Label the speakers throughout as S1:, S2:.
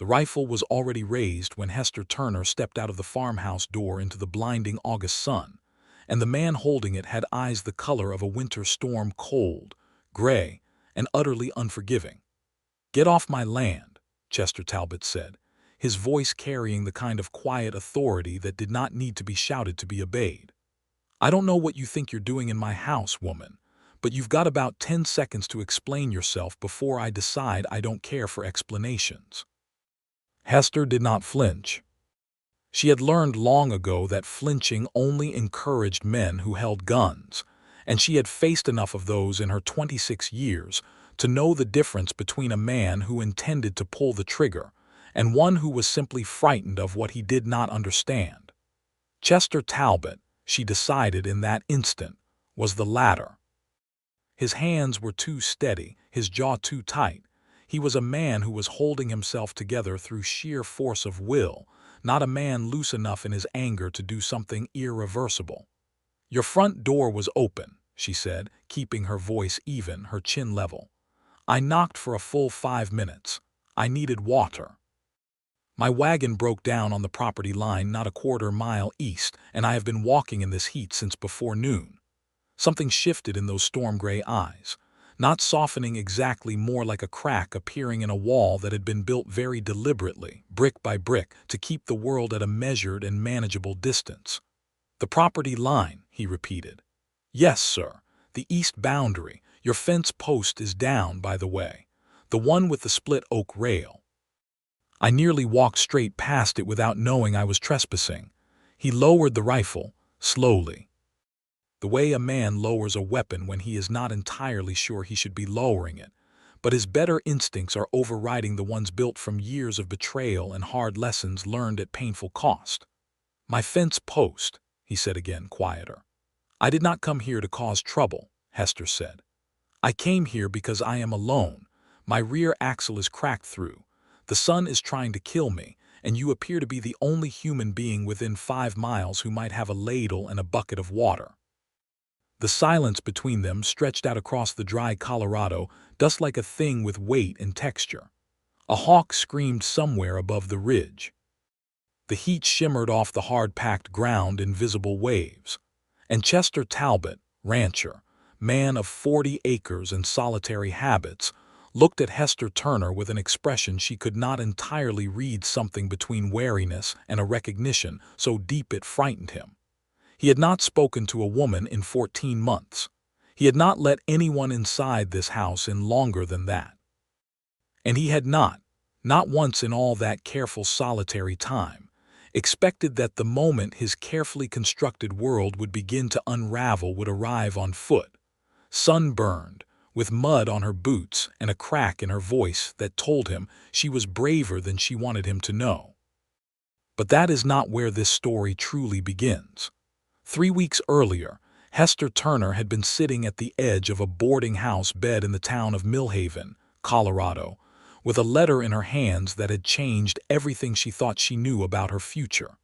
S1: The rifle was already raised when Hester Turner stepped out of the farmhouse door into the blinding August sun, and the man holding it had eyes the color of a winter storm, cold, gray, and utterly unforgiving. "Get off my land," Chester Talbot said, his voice carrying the kind of quiet authority that did not need to be shouted to be obeyed. "I don't know what you think you're doing in my house, woman, but you've got about 10 seconds to explain yourself before I decide I don't care for explanations." Hester did not flinch. She had learned long ago that flinching only encouraged men who held guns, and she had faced enough of those in her 26 years to know the difference between a man who intended to pull the trigger and one who was simply frightened of what he did not understand. Chester Talbot, she decided in that instant, was the latter. His hands were too steady, his jaw too tight. He was a man who was holding himself together through sheer force of will, not a man loose enough in his anger to do something irreversible. "Your front door was open," she said, keeping her voice even, her chin level. "I knocked for a full 5 minutes. I needed water. My wagon broke down on the property line not a quarter-mile east, and I have been walking in this heat since before noon." Something shifted in those storm-gray eyes, not softening exactly, more like a crack appearing in a wall that had been built very deliberately, brick by brick, to keep the world at a measured and manageable distance. "The property line," he repeated. "Yes, sir. The east boundary. Your fence post is down, by the way. The one with the split oak rail. I nearly walked straight past it without knowing I was trespassing." He lowered the rifle, slowly. The way a man lowers a weapon when he is not entirely sure he should be lowering it, but his better instincts are overriding the ones built from years of betrayal and hard lessons learned at painful cost. "My fence post," he said again, quieter. "I did not come here to cause trouble," Hester said. "I came here because I am alone. My rear axle is cracked through. The sun is trying to kill me, and you appear to be the only human being within 5 miles who might have a ladle and a bucket of water." The silence between them stretched out across the dry Colorado, just like a thing with weight and texture. A hawk screamed somewhere above the ridge. The heat shimmered off the hard-packed ground in visible waves. And Chester Talbot, rancher, man of 40 acres and solitary habits, looked at Hester Turner with an expression she could not entirely read, something between wariness and a recognition so deep it frightened him. He had not spoken to a woman in 14 months. He had not let anyone inside this house in longer than that. And he had not once in all that careful solitary time, expected that the moment his carefully constructed world would begin to unravel would arrive on foot, sunburned, with mud on her boots and a crack in her voice that told him she was braver than she wanted him to know. But that is not where this story truly begins. 3 weeks earlier, Hester Turner had been sitting at the edge of a boarding house bed in the town of Millhaven, Colorado, with a letter in her hands that had changed everything she thought she knew about her future.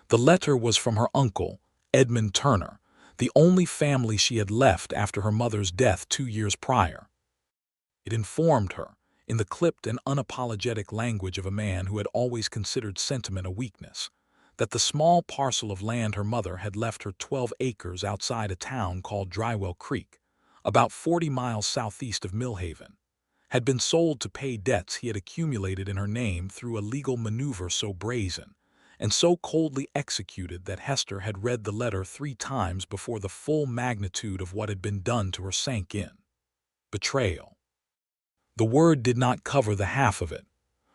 S1: The letter was from her uncle, Edmund Turner, the only family she had left after her mother's death 2 years prior. It informed her, in the clipped and unapologetic language of a man who had always considered sentiment a weakness, that the small parcel of land her mother had left her, 12 acres outside a town called Drywell Creek, about 40 miles southeast of Millhaven, had been sold to pay debts he had accumulated in her name through a legal maneuver so brazen and so coldly executed that Hester had read the letter 3 times before the full magnitude of what had been done to her sank in. Betrayal. The word did not cover the half of it.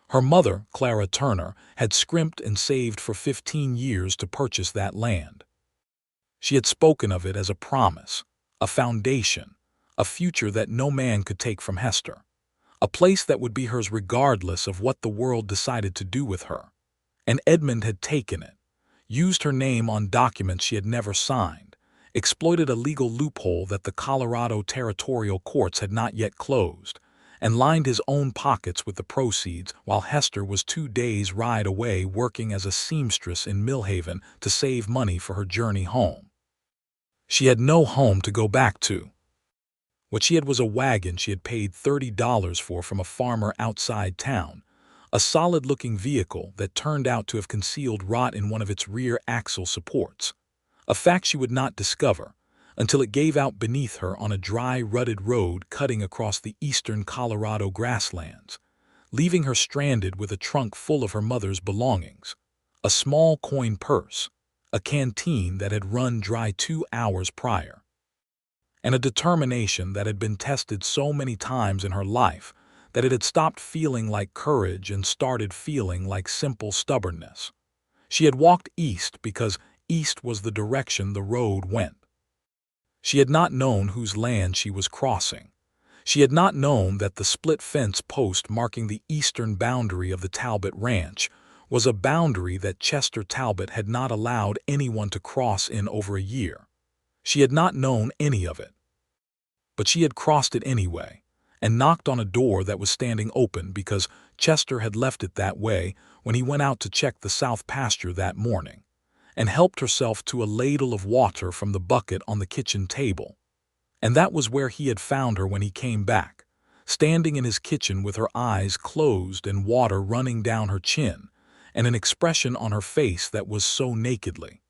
S1: Her mother, Clara Turner, had scrimped and saved for 15 years to purchase that land. She had spoken of it as a promise, a foundation, a future that no man could take from Hester, a place that would be hers regardless of what the world decided to do with her. And Edmund had taken it, used her name on documents she had never signed, exploited a legal loophole that the Colorado territorial courts had not yet closed, and lined his own pockets with the proceeds while Hester was 2 days' ride away working as a seamstress in Millhaven to save money for her journey home. She had no home to go back to. What she had was a wagon she had paid $30 for from a farmer outside town, a solid-looking vehicle that turned out to have concealed rot in one of its rear axle supports, a fact she would not discover until it gave out beneath her on a dry, rutted road cutting across the eastern Colorado grasslands, leaving her stranded with a trunk full of her mother's belongings, a small coin purse, a canteen that had run dry 2 hours prior, and a determination that had been tested so many times in her life that it had stopped feeling like courage and started feeling like simple stubbornness. She had walked east because east was the direction the road went. She had not known whose land she was crossing. She had not known that the split fence post marking the eastern boundary of the Talbot Ranch was a boundary that Chester Talbot had not allowed anyone to cross in over a year. She had not known any of it. But she had crossed it anyway, and knocked on a door that was standing open because Chester had left it that way when he went out to check the south pasture that morning, and helped herself to a ladle of water from the bucket on the kitchen table. And that was where he had found her when he came back, standing in his kitchen with her eyes closed and water running down her chin, and an expression on her face that was so nakedly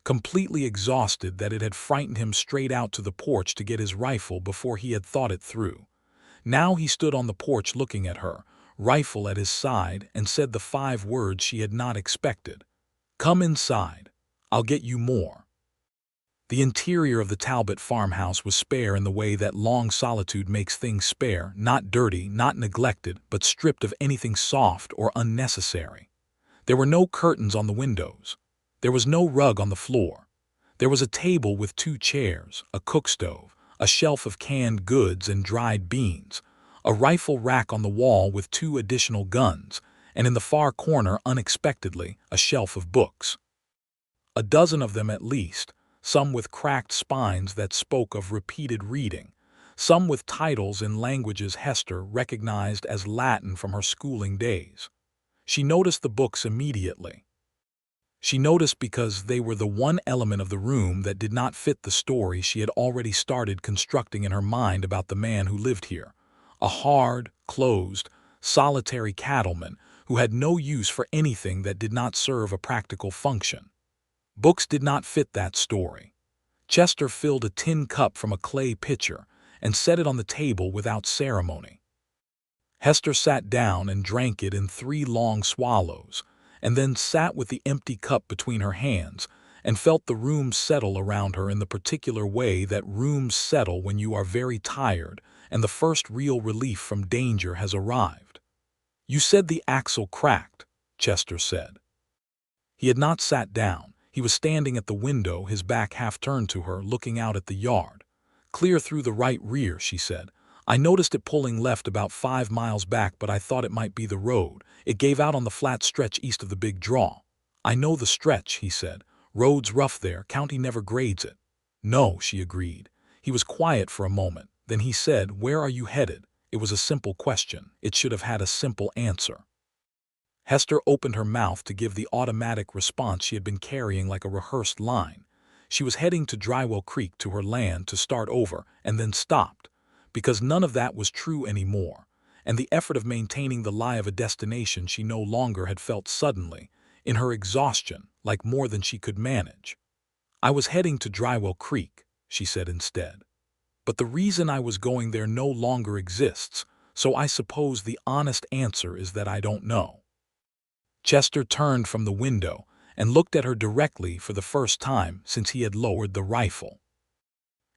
S1: completely exhausted that it had frightened him straight out to the porch to get his rifle before he had thought it through. Now he stood on the porch looking at her, rifle at his side, and said the 5 words she had not expected. "Come inside. I'll get you more." The interior of the Talbot farmhouse was spare in the way that long solitude makes things spare, not dirty, not neglected, but stripped of anything soft or unnecessary. There were no curtains on the windows. There was no rug on the floor. There was a table with 2 chairs, a cook stove, a shelf of canned goods and dried beans, a rifle rack on the wall with 2 additional guns, and in the far corner, unexpectedly, a shelf of books. A dozen of them at least, some with cracked spines that spoke of repeated reading, some with titles in languages Hester recognized as Latin from her schooling days. She noticed the books immediately. She noticed because they were the one element of the room that did not fit the story she had already started constructing in her mind about the man who lived here, a hard, closed, solitary cattleman who had no use for anything that did not serve a practical function. Books did not fit that story. Chester filled a tin cup from a clay pitcher and set it on the table without ceremony. Hester sat down and drank it in 3 long swallows, and then sat with the empty cup between her hands and felt the room settle around her in the particular way that rooms settle when you are very tired and the first real relief from danger has arrived. "You said the axle cracked," Chester said. He had not sat down. He was standing at the window, his back half turned to her, looking out at the yard. "Clear through the right rear," she said. "I noticed it pulling left about 5 miles back, but I thought it might be the road. It gave out on the flat stretch east of the big draw." "I know the stretch," he said. "Road's rough there. County never grades it." "No," she agreed. He was quiet for a moment. Then he said, "Where are you headed?" It was a simple question. It should have had a simple answer. Hester opened her mouth to give the automatic response she had been carrying like a rehearsed line. She was heading to Drywell Creek, to her land, to start over, and then stopped, because none of that was true anymore, and the effort of maintaining the lie of a destination she no longer had felt suddenly, in her exhaustion, like more than she could manage. "I was heading to Drywell Creek," she said instead. "But the reason I was going there no longer exists, so I suppose the honest answer is that I don't know." Chester turned from the window and looked at her directly for the first time since he had lowered the rifle.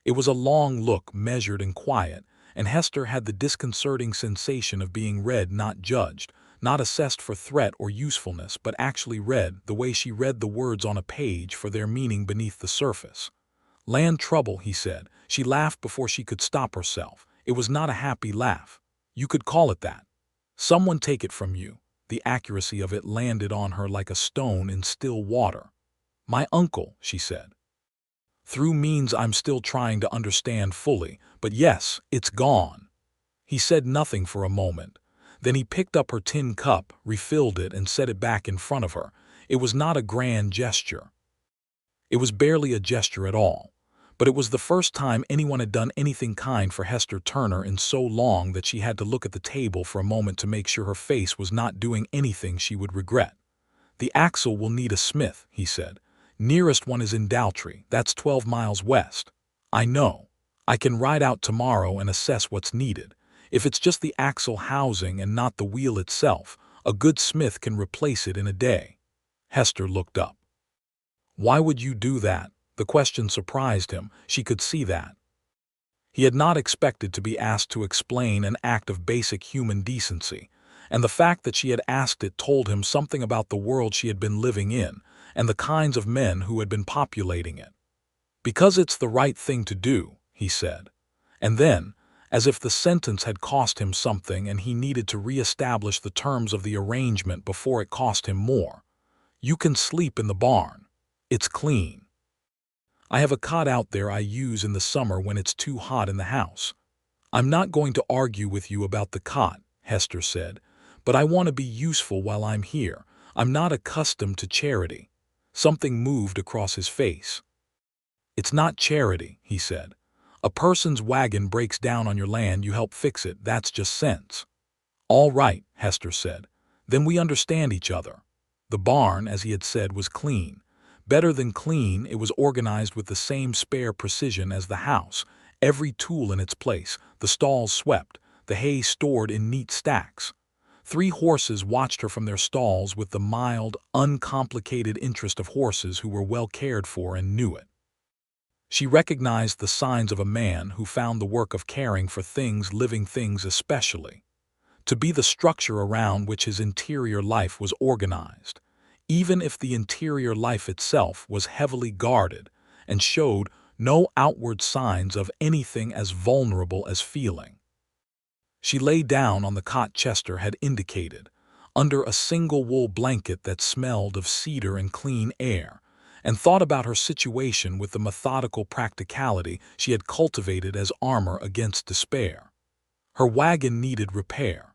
S1: It was a long look, measured and quiet, and Hester had the disconcerting sensation of being read, not judged, not assessed for threat or usefulness, but actually read the way she read the words on a page for their meaning beneath the surface. "Land trouble," he said. She laughed before she could stop herself. It was not a happy laugh. "You could call it that. Someone take it from you." The accuracy of it landed on her like a stone in still water. "My uncle," she said. "Through means I'm still trying to understand fully, but yes, it's gone." He said nothing for a moment. Then he picked up her tin cup, refilled it, and set it back in front of her. It was not a grand gesture. It was barely a gesture at all. but it was the first time anyone had done anything kind for Hester Turner in so long that she had to look at the table for a moment to make sure her face was not doing anything she would regret. "The axle will need a smith," he said. "Nearest one is in Daltrey, that's 12 miles west." "I know. I can ride out tomorrow and assess what's needed. If it's just the axle housing and not the wheel itself, a good smith can replace it in a day." Hester looked up. "Why would you do that?" The question surprised him. She could see that. He had not expected to be asked to explain an act of basic human decency, and the fact that she had asked it told him something about the world she had been living in and the kinds of men who had been populating it. "Because it's the right thing to do," he said. And then, as if the sentence had cost him something and he needed to re-establish the terms of the arrangement before it cost him more, "You can sleep in the barn. It's clean. I have a cot out there I use in the summer when it's too hot in the house." "I'm not going to argue with you about the cot," Hester said, "but I want to be useful while I'm here. I'm not accustomed to charity." Something moved across his face. "It's not charity," he said. "A person's wagon breaks down on your land, you help fix it. That's just sense." "All right," Hester said. "Then we understand each other." The barn, as he had said, was clean. Better than clean, it was organized with the same spare precision as the house, every tool in its place, the stalls swept, the hay stored in neat stacks. 3 horses watched her from their stalls with the mild, uncomplicated interest of horses who were well cared for and knew it. She recognized the signs of a man who found the work of caring for things, living things especially, to be the structure around which his interior life was organized, even if the interior life itself was heavily guarded and showed no outward signs of anything as vulnerable as feeling. She lay down on the cot Chester had indicated, under a single wool blanket that smelled of cedar and clean air, and thought about her situation with the methodical practicality she had cultivated as armor against despair. Her wagon needed repair.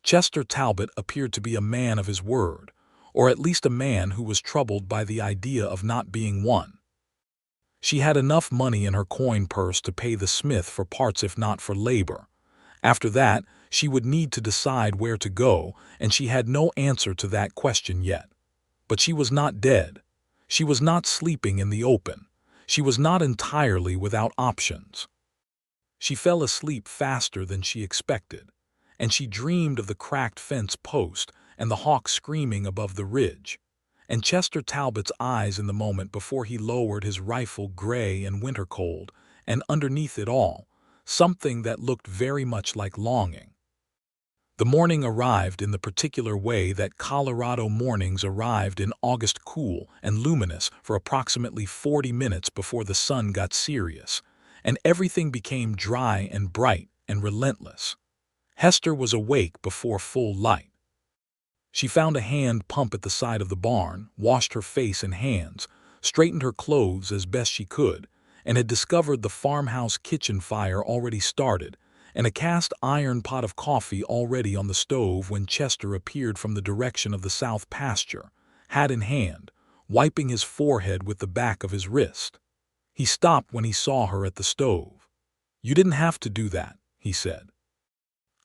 S1: Chester Talbot appeared to be a man of his word, or at least a man who was troubled by the idea of not being one. She had enough money in her coin purse to pay the smith for parts if not for labor. After that, she would need to decide where to go, and she had no answer to that question yet. But she was not dead. She was not sleeping in the open. She was not entirely without options. She fell asleep faster than she expected, and she dreamed of the cracked fence post and the hawk screaming above the ridge, and Chester Talbot's eyes in the moment before he lowered his rifle, gray and winter cold, and underneath it all, something that looked very much like longing. The morning arrived in the particular way that Colorado mornings arrived in August, cool and luminous for approximately 40 minutes before the sun got serious, and everything became dry and bright and relentless. Hester was awake before full light. She found a hand pump at the side of the barn, washed her face and hands, straightened her clothes as best she could, and had discovered the farmhouse kitchen fire already started, and a cast iron pot of coffee already on the stove when Chester appeared from the direction of the south pasture, hat in hand, wiping his forehead with the back of his wrist. He stopped when he saw her at the stove. "You didn't have to do that," he said.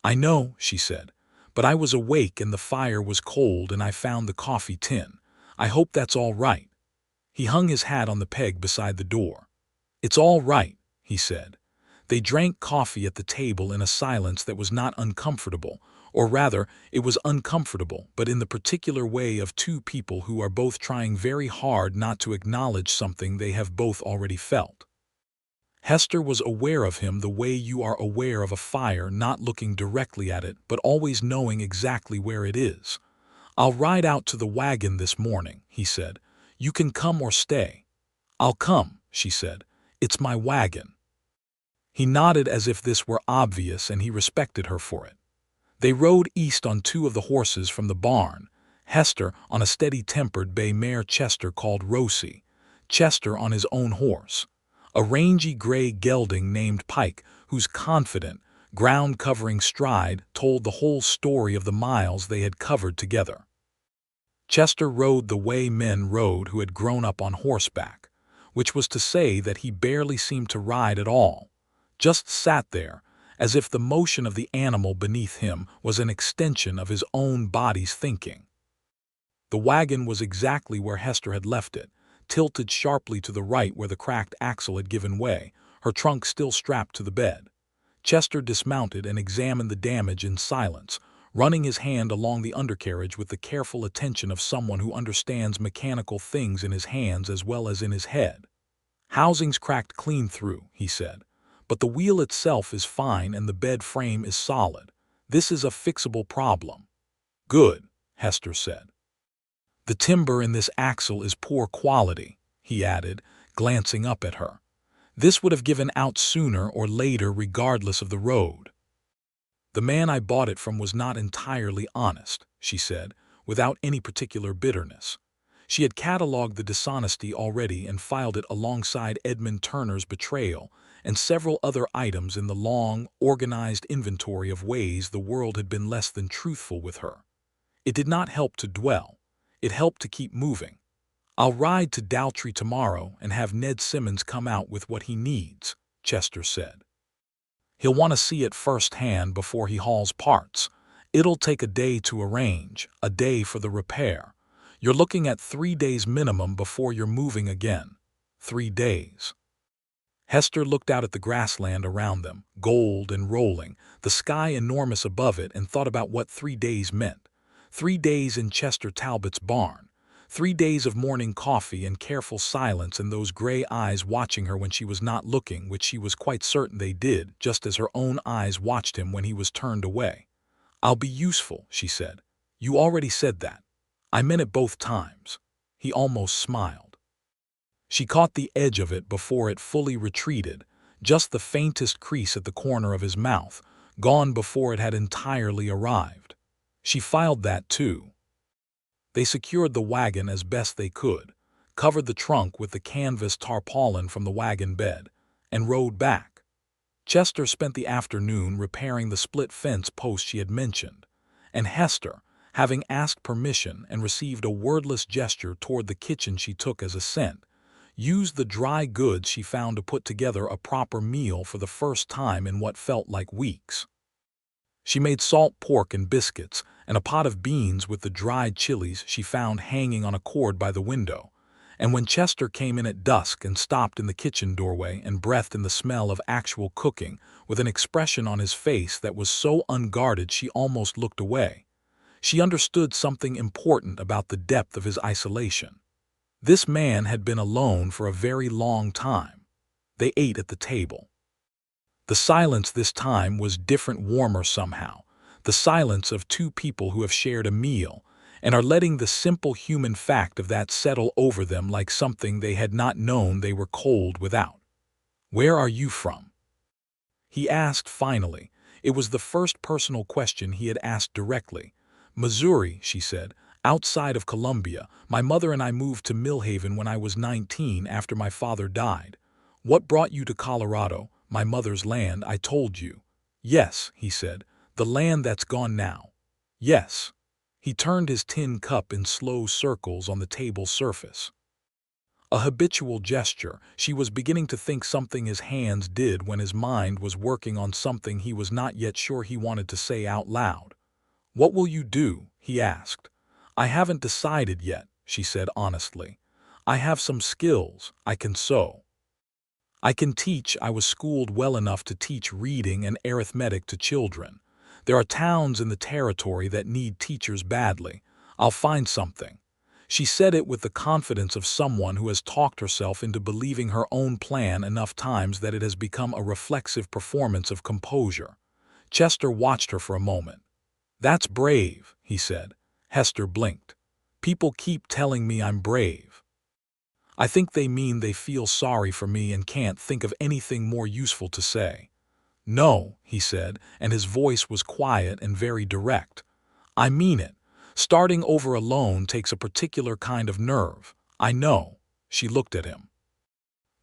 S1: "I know," she said, "but I was awake and the fire was cold and I found the coffee tin. I hope that's all right." He hung his hat on the peg beside the door. "It's all right," he said. They drank coffee at the table in a silence that was not uncomfortable, or rather, it was uncomfortable, but in the particular way of 2 people who are both trying very hard not to acknowledge something they have both already felt. Hester was aware of him the way you are aware of a fire, not looking directly at it, but always knowing exactly where it is. "I'll ride out to the wagon this morning," he said. "You can come or stay." "I'll come," she said. "It's my wagon." He nodded as if this were obvious, and he respected her for it. They rode east on 2 of the horses from the barn, Hester on a steady-tempered bay mare Chester called Rosie, Chester on his own horse, a rangy gray gelding named Pike, whose confident, ground-covering stride told the whole story of the miles they had covered together. Chester rode the way men rode who had grown up on horseback, which was to say that he barely seemed to ride at all, just sat there, as if the motion of the animal beneath him was an extension of his own body's thinking. The wagon was exactly where Hester had left it, tilted sharply to the right where the cracked axle had given way, her trunk still strapped to the bed. Chester dismounted and examined the damage in silence, running his hand along the undercarriage with the careful attention of someone who understands mechanical things in his hands as well as in his head. "Housing's cracked clean through," he said, "but the wheel itself is fine and the bed frame is solid. This is a fixable problem." "Good," Hester said. "The timber in this axle is poor quality," he added, glancing up at her. "This would have given out sooner or later regardless of the road." "The man I bought it from was not entirely honest," she said, without any particular bitterness. She had catalogued the dishonesty already and filed it alongside Edmund Turner's betrayal and several other items in the long, organized inventory of ways the world had been less than truthful with her. It did not help to dwell. It helped to keep moving. "I'll ride to Daltrey tomorrow and have Ned Simmons come out with what he needs," Chester said. "He'll want to see it firsthand before he hauls parts. It'll take a day to arrange, a day for the repair. You're looking at 3 days minimum before you're moving again. 3 days. Hester looked out at the grassland around them, gold and rolling, the sky enormous above it, and thought about what 3 days meant. 3 days in Chester Talbot's barn. 3 days of morning coffee and careful silence and those gray eyes watching her when she was not looking, which she was quite certain they did, just as her own eyes watched him when he was turned away. "I'll be useful," she said. "You already said that." "I meant it both times." He almost smiled. She caught the edge of it before it fully retreated, just the faintest crease at the corner of his mouth, gone before it had entirely arrived. She filed that too. They secured the wagon as best they could, covered the trunk with the canvas tarpaulin from the wagon bed, and rode back. Chester spent the afternoon repairing the split fence post she had mentioned, and Hester, having asked permission and received a wordless gesture toward the kitchen she took as assent, used the dry goods she found to put together a proper meal for the first time in what felt like weeks. She made salt pork and biscuits and a pot of beans with the dried chilies she found hanging on a cord by the window, and when Chester came in at dusk and stopped in the kitchen doorway and breathed in the smell of actual cooking with an expression on his face that was so unguarded she almost looked away, she understood something important about the depth of his isolation. This man had been alone for a very long time. They ate at the table. The silence this time was different, warmer somehow, the silence of two people who have shared a meal and are letting the simple human fact of that settle over them like something they had not known they were cold without. "Where are you from?" he asked finally. It was the first personal question he had asked directly. "Missouri," she said, "outside of Columbia. My mother and I moved to Millhaven when I was 19 after my father died." "What brought you to Colorado?" "My mother's land, I told you." "Yes," he said, "the land that's gone now." "Yes." He turned his tin cup in slow circles on the table surface. A habitual gesture. She was beginning to think something his hands did when his mind was working on something he was not yet sure he wanted to say out loud. "What will you do?" he asked. "I haven't decided yet," she said honestly. "I have some skills. I can sew. I can teach. I was schooled well enough to teach reading and arithmetic to children. There are towns in the territory that need teachers badly. I'll find something." She said it with the confidence of someone who has talked herself into believing her own plan enough times that it has become a reflexive performance of composure. Chester watched her for a moment. "That's brave," he said. Hester blinked. "People keep telling me I'm brave. I think they mean they feel sorry for me and can't think of anything more useful to say." "No," he said, and his voice was quiet and very direct. "I mean it. Starting over alone takes a particular kind of nerve. I know." She looked at him.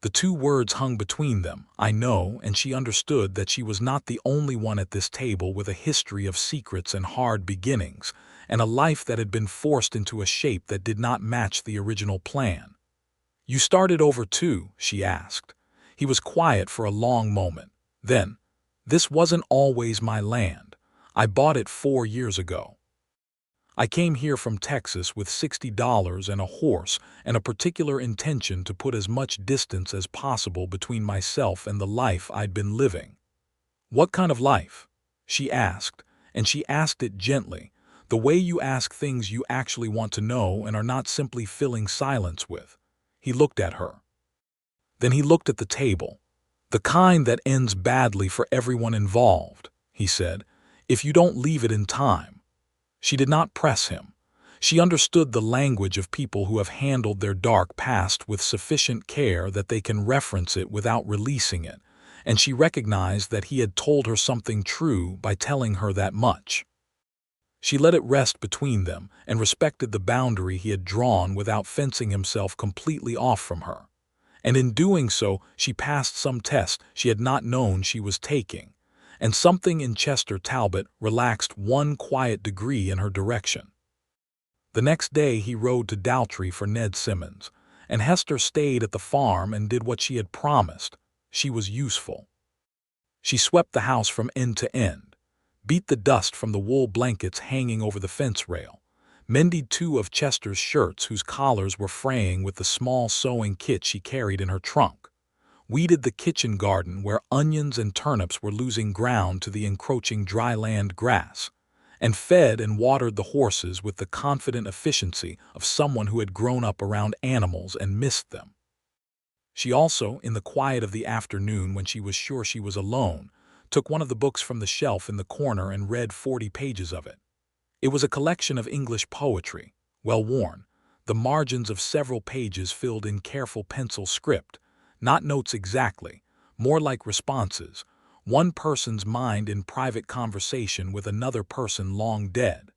S1: The two words hung between them, "I know," and she understood that she was not the only one at this table with a history of secrets and hard beginnings, and a life that had been forced into a shape that did not match the original plan. "You started over too?" she asked. He was quiet for a long moment. Then, "This wasn't always my land. I bought it 4 years ago. I came here from Texas with $60 and a horse and a particular intention to put as much distance as possible between myself and the life I'd been living." "What kind of life?" she asked, and she asked it gently, the way you ask things you actually want to know and are not simply filling silence with. He looked at her. Then he looked at the table. "The kind that ends badly for everyone involved," he said, "if you don't leave it in time." She did not press him. She understood the language of people who have handled their dark past with sufficient care that they can reference it without releasing it, and she recognized that he had told her something true by telling her that much. She let it rest between them and respected the boundary he had drawn without fencing himself completely off from her. And in doing so, she passed some test she had not known she was taking, and something in Chester Talbot relaxed 1 quiet degree in her direction. The next day he rode to Daltrey for Ned Simmons, and Hester stayed at the farm and did what she had promised. She was useful. She swept the house from end to end, beat the dust from the wool blankets hanging over the fence rail, mended 2 of Chester's shirts whose collars were fraying with the small sewing kit she carried in her trunk, weeded the kitchen garden where onions and turnips were losing ground to the encroaching dry-land grass, and fed and watered the horses with the confident efficiency of someone who had grown up around animals and missed them. She also, in the quiet of the afternoon when she was sure she was alone, took one of the books from the shelf in the corner and read 40 pages of it. It was a collection of English poetry, well worn, the margins of several pages filled in careful pencil script, not notes exactly, more like responses, one person's mind in private conversation with another person long dead.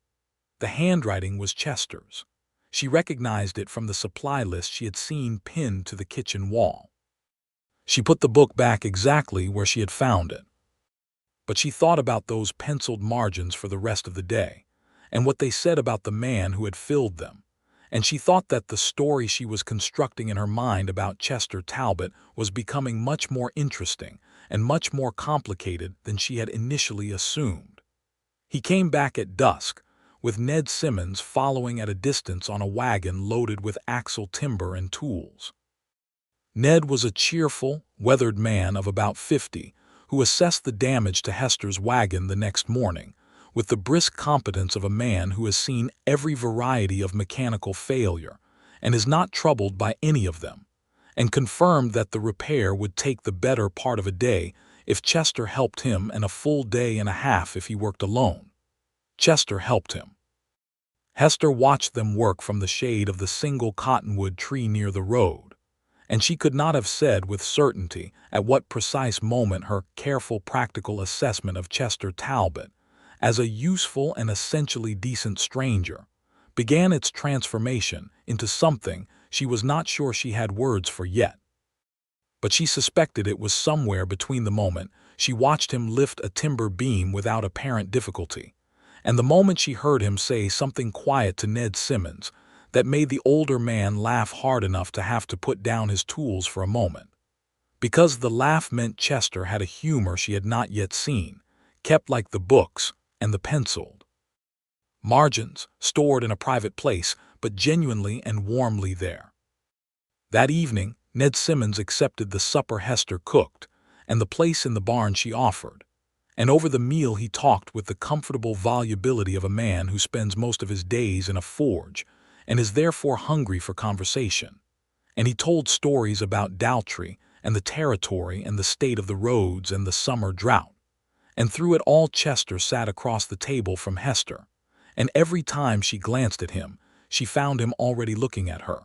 S1: The handwriting was Chester's. She recognized it from the supply list she had seen pinned to the kitchen wall. She put the book back exactly where she had found it. But she thought about those penciled margins for the rest of the day, and what they said about the man who had filled them, and she thought that the story she was constructing in her mind about Chester Talbot was becoming much more interesting and much more complicated than she had initially assumed. He came back at dusk, with Ned Simmons following at a distance on a wagon loaded with axle timber and tools. Ned was a cheerful, weathered man of about 50 who assessed the damage to Hester's wagon the next morning, with the brisk competence of a man who has seen every variety of mechanical failure and is not troubled by any of them, and confirmed that the repair would take the better part of a day if Chester helped him and a full day and a half if he worked alone. Chester helped him. Hester watched them work from the shade of the single cottonwood tree near the road, and she could not have said with certainty at what precise moment her careful practical assessment of Chester Talbot, as a useful and essentially decent stranger, began its transformation into something she was not sure she had words for yet. But she suspected it was somewhere between the moment she watched him lift a timber beam without apparent difficulty, and the moment she heard him say something quiet to Ned Simmons that made the older man laugh hard enough to have to put down his tools for a moment. Because the laugh meant Chester had a humor she had not yet seen, kept like the books and the penciled margins, stored in a private place, but genuinely and warmly there. That evening, Ned Simmons accepted the supper Hester cooked and the place in the barn she offered, and over the meal he talked with the comfortable volubility of a man who spends most of his days in a forge and is therefore hungry for conversation. And he told stories about Daltrey and the territory and the state of the roads and the summer drought. And through it all Chester sat across the table from Hester, and every time she glanced at him, she found him already looking at her.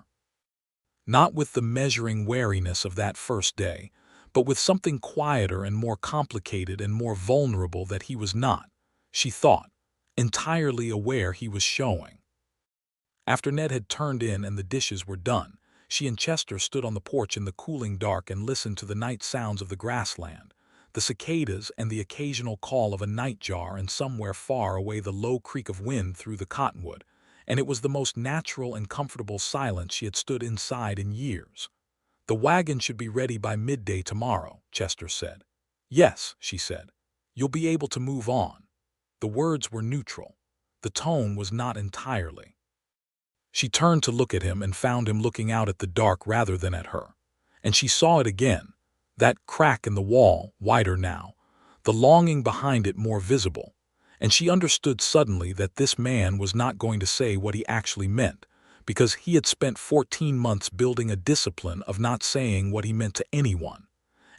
S1: Not with the measuring wariness of that first day, but with something quieter and more complicated and more vulnerable that he was not, she thought, entirely aware he was showing. After Ned had turned in and the dishes were done, she and Chester stood on the porch in the cooling dark and listened to the night sounds of the grassland, the cicadas and the occasional call of a nightjar, and somewhere far away the low creak of wind through the cottonwood, and it was the most natural and comfortable silence she had stood inside in years. "The wagon should be ready by midday tomorrow," Chester said. "Yes," she said. "You'll be able to move on." The words were neutral. The tone was not entirely. She turned to look at him and found him looking out at the dark rather than at her. And she saw it again, that crack in the wall, wider now, the longing behind it more visible. And she understood suddenly that this man was not going to say what he actually meant, because he had spent 14 months building a discipline of not saying what he meant to anyone.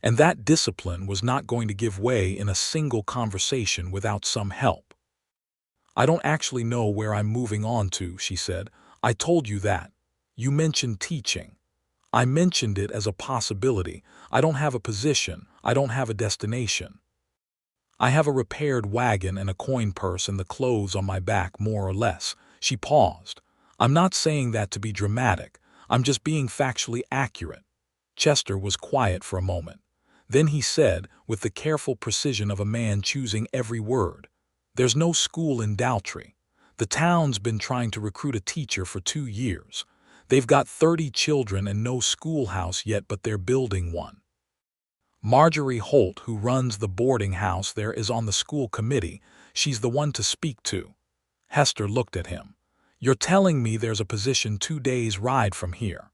S1: And that discipline was not going to give way in a single conversation without some help. "I don't actually know where I'm moving on to," she said. "I told you that. You mentioned teaching. I mentioned it as a possibility. I don't have a position. I don't have a destination. I have a repaired wagon and a coin purse and the clothes on my back, more or less." She paused. "I'm not saying that to be dramatic. I'm just being factually accurate." Chester was quiet for a moment. Then he said, with the careful precision of a man choosing every word, "There's no school in Daltrey. The town's been trying to recruit a teacher for 2 years. They've got 30 children and no schoolhouse yet, but they're building one. Marjorie Holt, who runs the boarding house there, is on the school committee. She's the one to speak to." Hester looked at him. "You're telling me there's a position 2 days' ride from here?"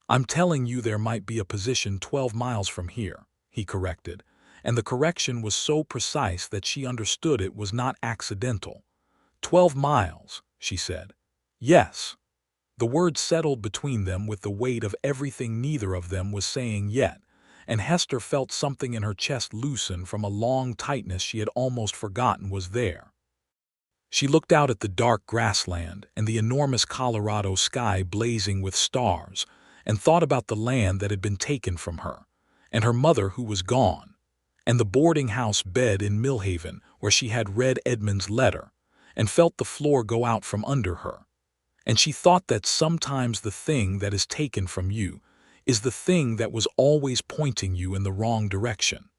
S1: "I'm telling you there might be a position 12 miles from here," he corrected, and the correction was so precise that she understood it was not accidental. "12 miles," she said. "Yes." The word settled between them with the weight of everything neither of them was saying yet, and Hester felt something in her chest loosen from a long tightness she had almost forgotten was there. She looked out at the dark grassland and the enormous Colorado sky blazing with stars, and thought about the land that had been taken from her, and her mother who was gone, and the boarding house bed in Millhaven where she had read Edmund's letter, and felt the floor go out from under her. And she thought that sometimes the thing that is taken from you is the thing that was always pointing you in the wrong direction.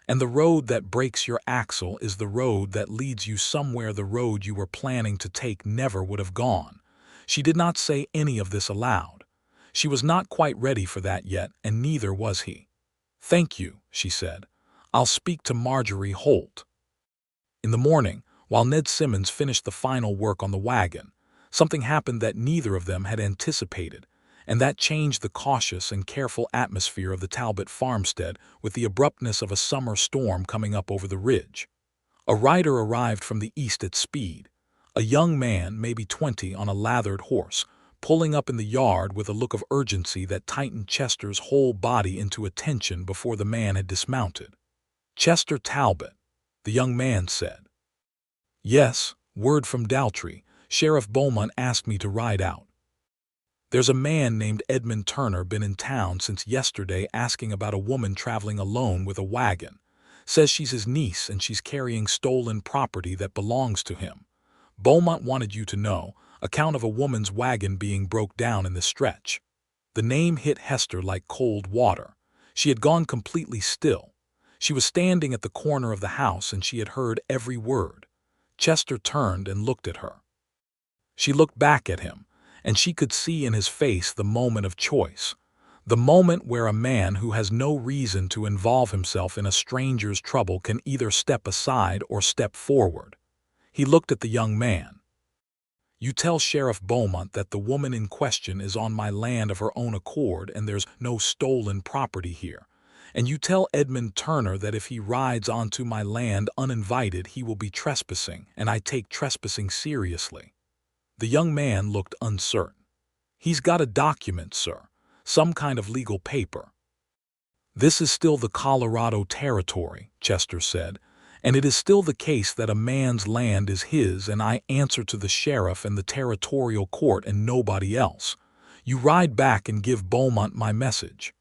S1: And the road that breaks your axle is the road that leads you somewhere the road you were planning to take never would have gone. She did not say any of this aloud. She was not quite ready for that yet, and neither was he. "Thank you," she said. "I'll speak to Marjorie Holt." In the morning, while Ned Simmons finished the final work on the wagon, something happened that neither of them had anticipated, and that changed the cautious and careful atmosphere of the Talbot farmstead with the abruptness of a summer storm coming up over the ridge. A rider arrived from the east at speed, a young man, maybe 20, on a lathered horse, pulling up in the yard with a look of urgency that tightened Chester's whole body into attention before the man had dismounted. "Chester Talbot," the young man said. "Yes, word from Daltrey. Sheriff Beaumont asked me to ride out. There's a man named Edmund Turner been in town since yesterday asking about a woman traveling alone with a wagon. Says she's his niece and she's carrying stolen property that belongs to him. Beaumont wanted you to know, account of a woman's wagon being broke down in the stretch." The name hit Hester like cold water. She had gone completely still. She was standing at the corner of the house and she had heard every word. Chester turned and looked at her. She looked back at him, and she could see in his face the moment of choice, the moment where a man who has no reason to involve himself in a stranger's trouble can either step aside or step forward. He looked at the young man. "You tell Sheriff Beaumont that the woman in question is on my land of her own accord and there's no stolen property here. And you tell Edmund Turner that if he rides onto my land uninvited he will be trespassing, and I take trespassing seriously." The young man looked uncertain. "He's got a document, sir. Some kind of legal paper." "This is still the Colorado Territory," Chester said, "and it is still the case that a man's land is his and I answer to the sheriff and the territorial court and nobody else. You ride back and give Beaumont my message."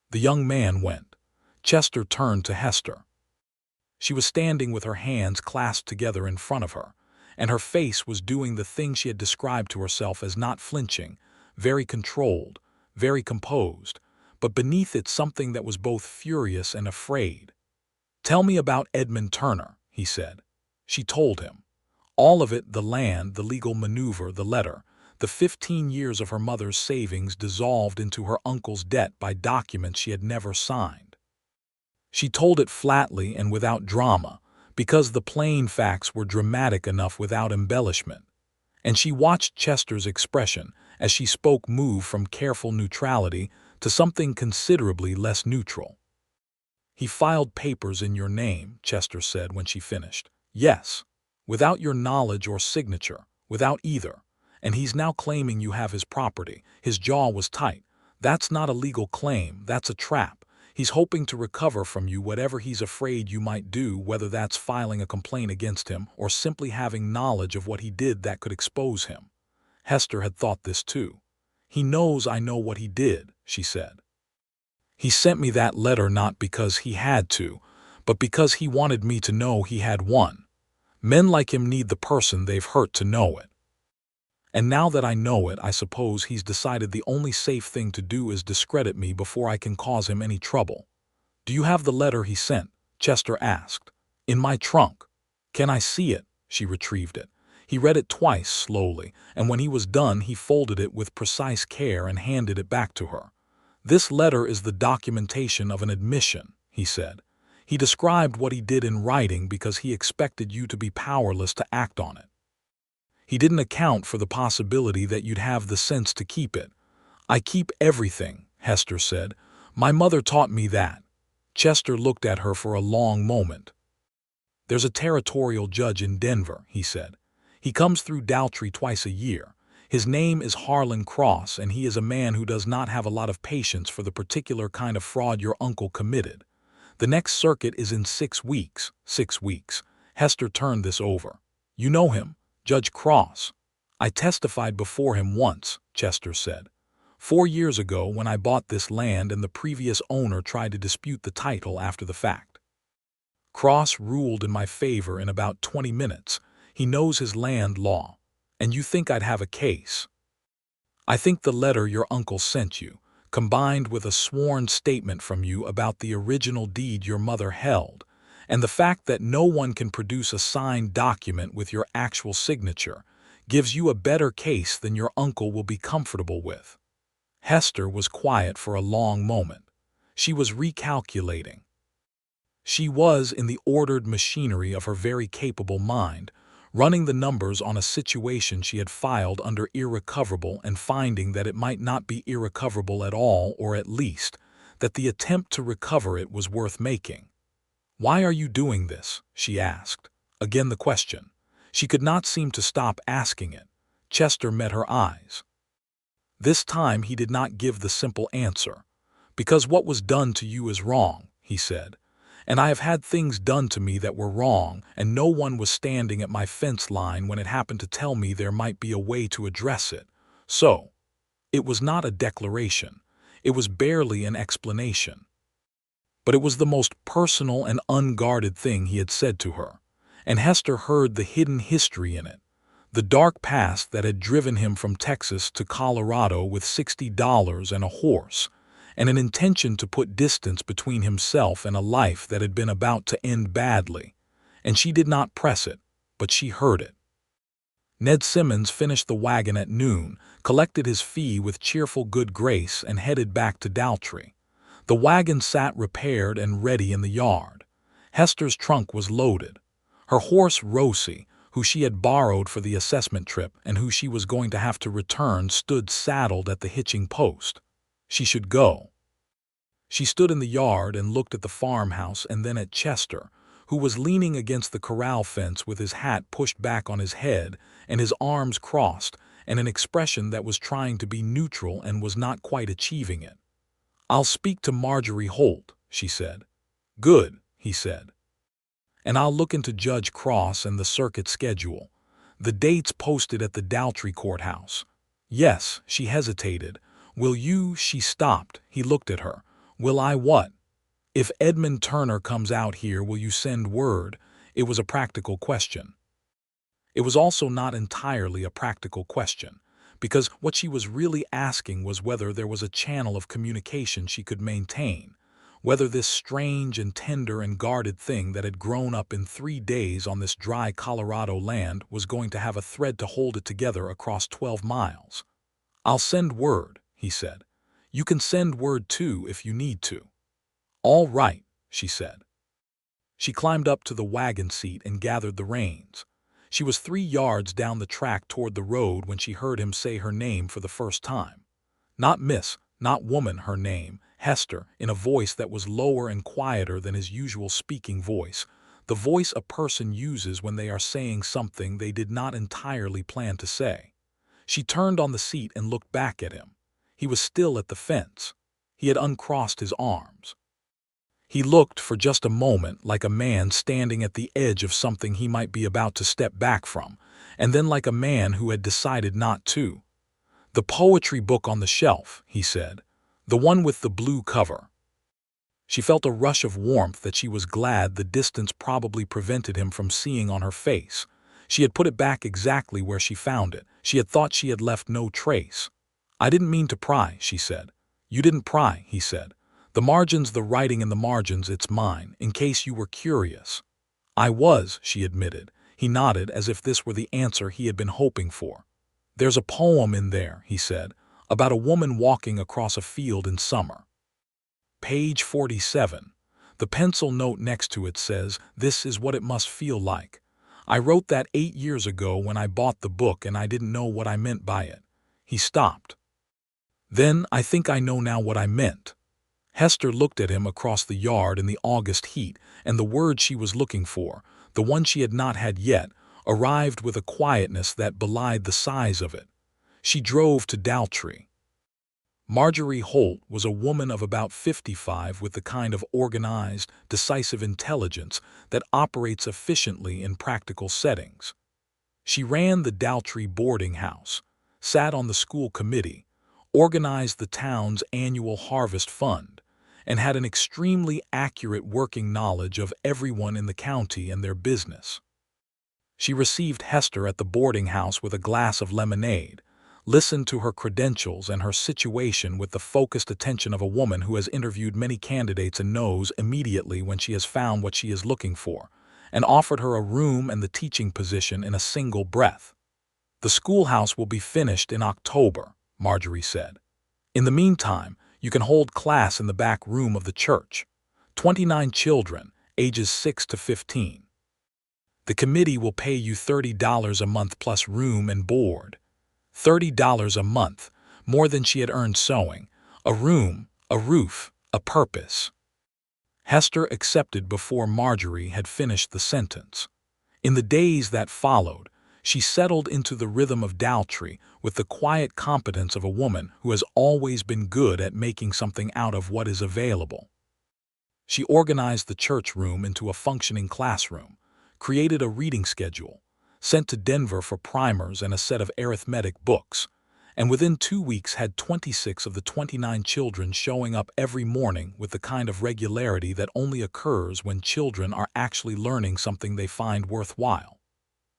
S1: The young man went. Chester turned to Hester. She was standing with her hands clasped together in front of her, and her face was doing the thing she had described to herself as not flinching, very controlled, very composed, but beneath it something that was both furious and afraid. "Tell me about Edmund Turner," he said. She told him. All of it, the land, the legal maneuver, the letter, the 15 years of her mother's savings dissolved into her uncle's debt by documents she had never signed. She told it flatly and without drama, because the plain facts were dramatic enough without embellishment. And she watched Chester's expression as she spoke move from careful neutrality to something considerably less neutral. "He filed papers in your name," Chester said when she finished. "Yes. Without your knowledge or signature, without either. And he's now claiming you have his property." His jaw was tight. "That's not a legal claim, that's a trap. He's hoping to recover from you whatever he's afraid you might do, whether that's filing a complaint against him or simply having knowledge of what he did that could expose him." Hester had thought this too. "He knows I know what he did," she said. "He sent me that letter not because he had to, but because he wanted me to know he had won. Men like him need the person they've hurt to know it. And now that I know it, I suppose he's decided the only safe thing to do is discredit me before I can cause him any trouble." "Do you have the letter he sent?" Chester asked. "In my trunk." "Can I see it?" She retrieved it. He read it twice slowly, and when he was done he folded it with precise care and handed it back to her. "This letter is the documentation of an admission," he said. "He described what he did in writing because he expected you to be powerless to act on it. He didn't account for the possibility that you'd have the sense to keep it." "I keep everything," Hester said. "My mother taught me that." Chester looked at her for a long moment. "There's a territorial judge in Denver," he said. "He comes through Daltrey twice a year. His name is Harlan Cross, and he is a man who does not have a lot of patience for the particular kind of fraud your uncle committed. The next circuit is in 6 weeks. 6 weeks. Hester turned this over. "You know him? Judge Cross." "I testified before him once," Chester said. "4 years ago when I bought this land and the previous owner tried to dispute the title after the fact. Cross ruled in my favor in about 20 minutes. He knows his land law. And you think I'd have a case? I think the letter your uncle sent you, combined with a sworn statement from you about the original deed your mother held, and the fact that no one can produce a signed document with your actual signature, gives you a better case than your uncle will be comfortable with." Hester was quiet for a long moment. She was recalculating. She was, in the ordered machinery of her very capable mind, running the numbers on a situation she had filed under irrecoverable and finding that it might not be irrecoverable at all, or at least, that the attempt to recover it was worth making. "Why are you doing this?" she asked. Again the question. She could not seem to stop asking it. Chester met her eyes. This time he did not give the simple answer. "Because what was done to you is wrong," he said. "And I have had things done to me that were wrong, and no one was standing at my fence line when it happened to tell me there might be a way to address it. So, it was not a declaration. It was barely an explanation. But it was the most personal and unguarded thing he had said to her, and Hester heard the hidden history in it, the dark past that had driven him from Texas to Colorado with $60 and a horse, and an intention to put distance between himself and a life that had been about to end badly. And she did not press it, but she heard it. Ned Simmons finished the wagon at noon, collected his fee with cheerful good grace, and headed back to Daltrey. The wagon sat repaired and ready in the yard. Hester's trunk was loaded. Her horse Rosie, who she had borrowed for the assessment trip and who she was going to have to return, stood saddled at the hitching post. She should go. She stood in the yard and looked at the farmhouse and then at Chester, who was leaning against the corral fence with his hat pushed back on his head and his arms crossed, and an expression that was trying to be neutral and was not quite achieving it. "I'll speak to Marjorie Holt," she said. "Good," he said. "And I'll look into Judge Cross and the circuit schedule. The dates posted at the Daltrey courthouse." "Yes," she hesitated. "Will you—" She stopped. He looked at her. "Will I what?" "If Edmund Turner comes out here, will you send word?" It was a practical question. It was also not entirely a practical question, because what she was really asking was whether there was a channel of communication she could maintain, whether this strange and tender and guarded thing that had grown up in 3 days on this dry Colorado land was going to have a thread to hold it together across 12 miles. "I'll send word," he said. "You can send word too if you need to." "All right," she said. She climbed up to the wagon seat and gathered the reins. She was 3 yards down the track toward the road when she heard him say her name for the first time. Not miss, not woman, her name, Hester, in a voice that was lower and quieter than his usual speaking voice, the voice a person uses when they are saying something they did not entirely plan to say. She turned on the seat and looked back at him. He was still at the fence. He had uncrossed his arms. He looked for just a moment like a man standing at the edge of something he might be about to step back from, and then like a man who had decided not to. "The poetry book on the shelf," he said. "The one with the blue cover." She felt a rush of warmth that she was glad the distance probably prevented him from seeing on her face. She had put it back exactly where she found it. She had thought she had left no trace. "I didn't mean to pry," she said. "You didn't pry," he said. "The margins, the writing in the margins, it's mine, in case you were curious." "I was," she admitted. He nodded as if this were the answer he had been hoping for. "There's a poem in there," he said, "about a woman walking across a field in summer." Page 47. The pencil note next to it says, "This is what it must feel like. I wrote that 8 years ago when I bought the book and I didn't know what I meant by it." He stopped. "Then I think I know now what I meant." Hester looked at him across the yard in the August heat, and the word she was looking for, the one she had not had yet, arrived with a quietness that belied the size of it. She drove to Daltrey. Marjorie Holt was a woman of about 55 with the kind of organized, decisive intelligence that operates efficiently in practical settings. She ran the Daltrey boarding house, sat on the school committee, organized the town's annual harvest fund, and had an extremely accurate working knowledge of everyone in the county and their business. She received Hester at the boarding house with a glass of lemonade, listened to her credentials and her situation with the focused attention of a woman who has interviewed many candidates and knows immediately when she has found what she is looking for, and offered her a room and the teaching position in a single breath. "The schoolhouse will be finished in October," Marjorie said. "In the meantime, you can hold class in the back room of the church. 29 children, ages 6 to 15. The committee will pay you $30 a month plus room and board." $30 a month, more than she had earned sewing. A room, a roof, a purpose. Hester accepted before Marjorie had finished the sentence. In the days that followed, she settled into the rhythm of Daltrey with the quiet competence of a woman who has always been good at making something out of what is available. She organized the church room into a functioning classroom, created a reading schedule, sent to Denver for primers and a set of arithmetic books, and within 2 weeks had 26 of the 29 children showing up every morning with the kind of regularity that only occurs when children are actually learning something they find worthwhile.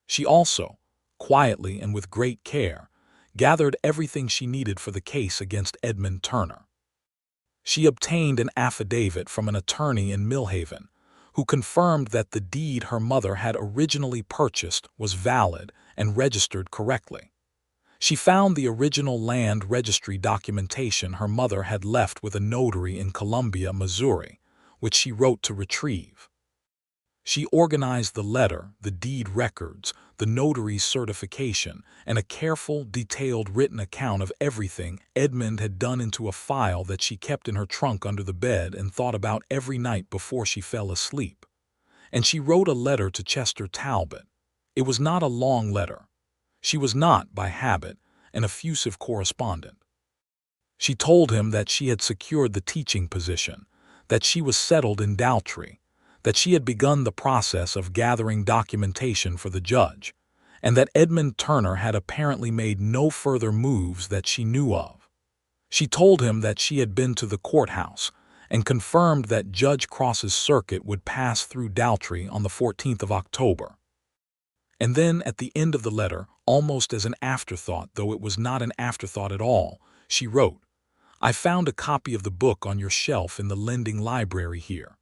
S1: She also, quietly and with great care, gathered everything she needed for the case against Edmund Turner. She obtained an affidavit from an attorney in Millhaven, who confirmed that the deed her mother had originally purchased was valid and registered correctly. She found the original land registry documentation her mother had left with a notary in Columbia, Missouri, which she wrote to retrieve. She organized the letter, the deed records, the notary's certification, and a careful, detailed written account of everything Edmund had done into a file that she kept in her trunk under the bed and thought about every night before she fell asleep. And she wrote a letter to Chester Talbot. It was not a long letter. She was not, by habit, an effusive correspondent. She told him that she had secured the teaching position, that she was settled in Daltrey, that she had begun the process of gathering documentation for the judge, and that Edmund Turner had apparently made no further moves that she knew of. She told him that she had been to the courthouse and confirmed that Judge Cross's circuit would pass through Daltrey on the 14th of October. And then at the end of the letter, almost as an afterthought, though it was not an afterthought at all, she wrote, I found a copy of the book on your shelf in the lending library here.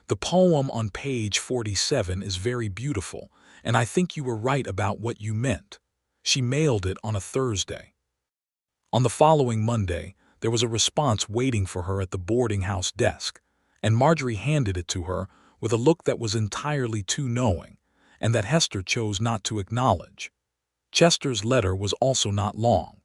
S1: The poem on page 47 is very beautiful, and I think you were right about what you meant. She mailed it on a Thursday. On the following Monday, there was a response waiting for her at the boarding house desk, and Marjorie handed it to her with a look that was entirely too knowing, and that Hester chose not to acknowledge. Chester's letter was also not long.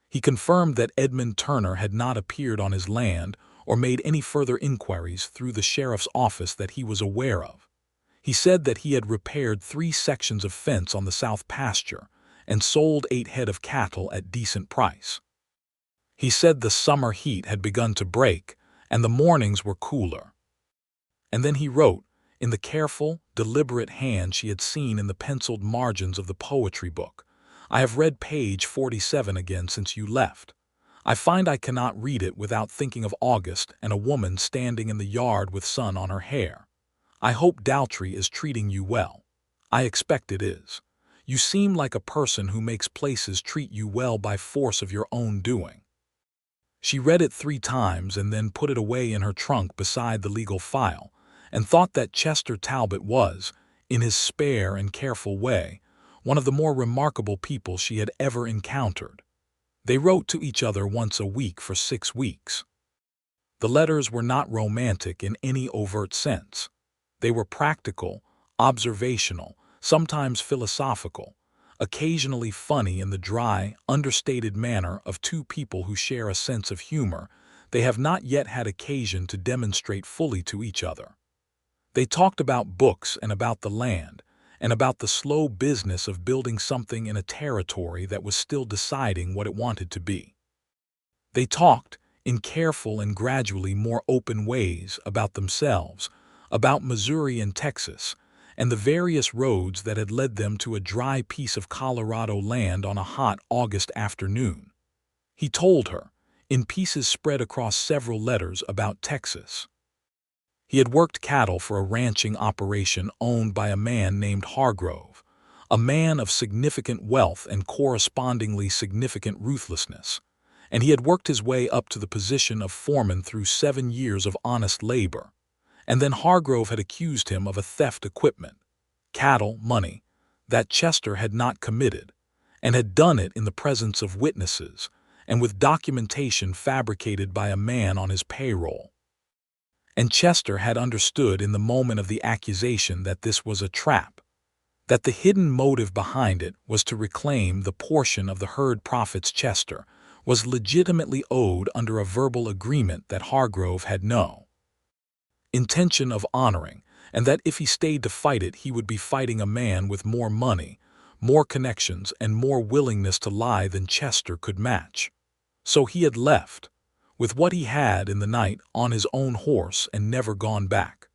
S1: He confirmed that Edmund Turner had not appeared on his land or made any further inquiries through the sheriff's office that he was aware of. He said that he had repaired 3 sections of fence on the south pasture and sold 8 head of cattle at decent price. He said the summer heat had begun to break and the mornings were cooler. And then he wrote, in the careful, deliberate hand she had seen in the penciled margins of the poetry book, "I have read page 47 again since you left. I find I cannot read it without thinking of August and a woman standing in the yard with sun on her hair. I hope Daltrey is treating you well. I expect it is. You seem like a person who makes places treat you well by force of your own doing." She read it 3 times and then put it away in her trunk beside the legal file, and thought that Chester Talbot was, in his spare and careful way, one of the more remarkable people she had ever encountered. They wrote to each other once a week for 6 weeks. The letters were not romantic in any overt sense. They were practical, observational, sometimes philosophical, occasionally funny in the dry, understated manner of 2 people who share a sense of humor they have not yet had occasion to demonstrate fully to each other. They talked about books and about the land, and about the slow business of building something in a territory that was still deciding what it wanted to be. They talked, in careful and gradually more open ways, about themselves, about Missouri and Texas, and the various roads that had led them to a dry piece of Colorado land on a hot August afternoon. He told her, in pieces spread across several letters, about Texas. He had worked cattle for a ranching operation owned by a man named Hargrove, a man of significant wealth and correspondingly significant ruthlessness, and he had worked his way up to the position of foreman through 7 years of honest labor. And then Hargrove had accused him of a theft equipment, cattle, money, that Chester had not committed, and had done it in the presence of witnesses and with documentation fabricated by a man on his payroll. And Chester had understood in the moment of the accusation that this was a trap, that the hidden motive behind it was to reclaim the portion of the herd profits Chester was legitimately owed under a verbal agreement that Hargrove had no intention of honoring, and that if he stayed to fight it he would be fighting a man with more money, more connections, and more willingness to lie than Chester could match. So he had left, with what he had in the night, on his own horse, and never gone back.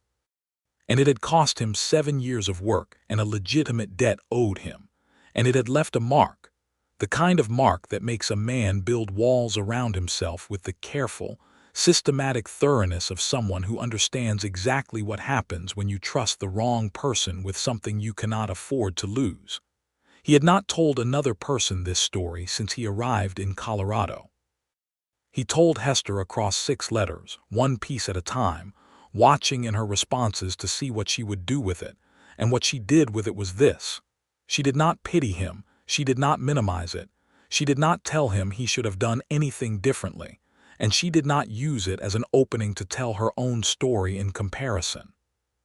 S1: And it had cost him 7 years of work and a legitimate debt owed him, and it had left a mark, the kind of mark that makes a man build walls around himself with the careful, systematic thoroughness of someone who understands exactly what happens when you trust the wrong person with something you cannot afford to lose. He had not told another person this story since he arrived in Colorado. He told Hester across 6 letters, 1 piece at a time, watching in her responses to see what she would do with it, and what she did with it was this. She did not pity him, she did not minimize it, she did not tell him he should have done anything differently, and she did not use it as an opening to tell her own story in comparison.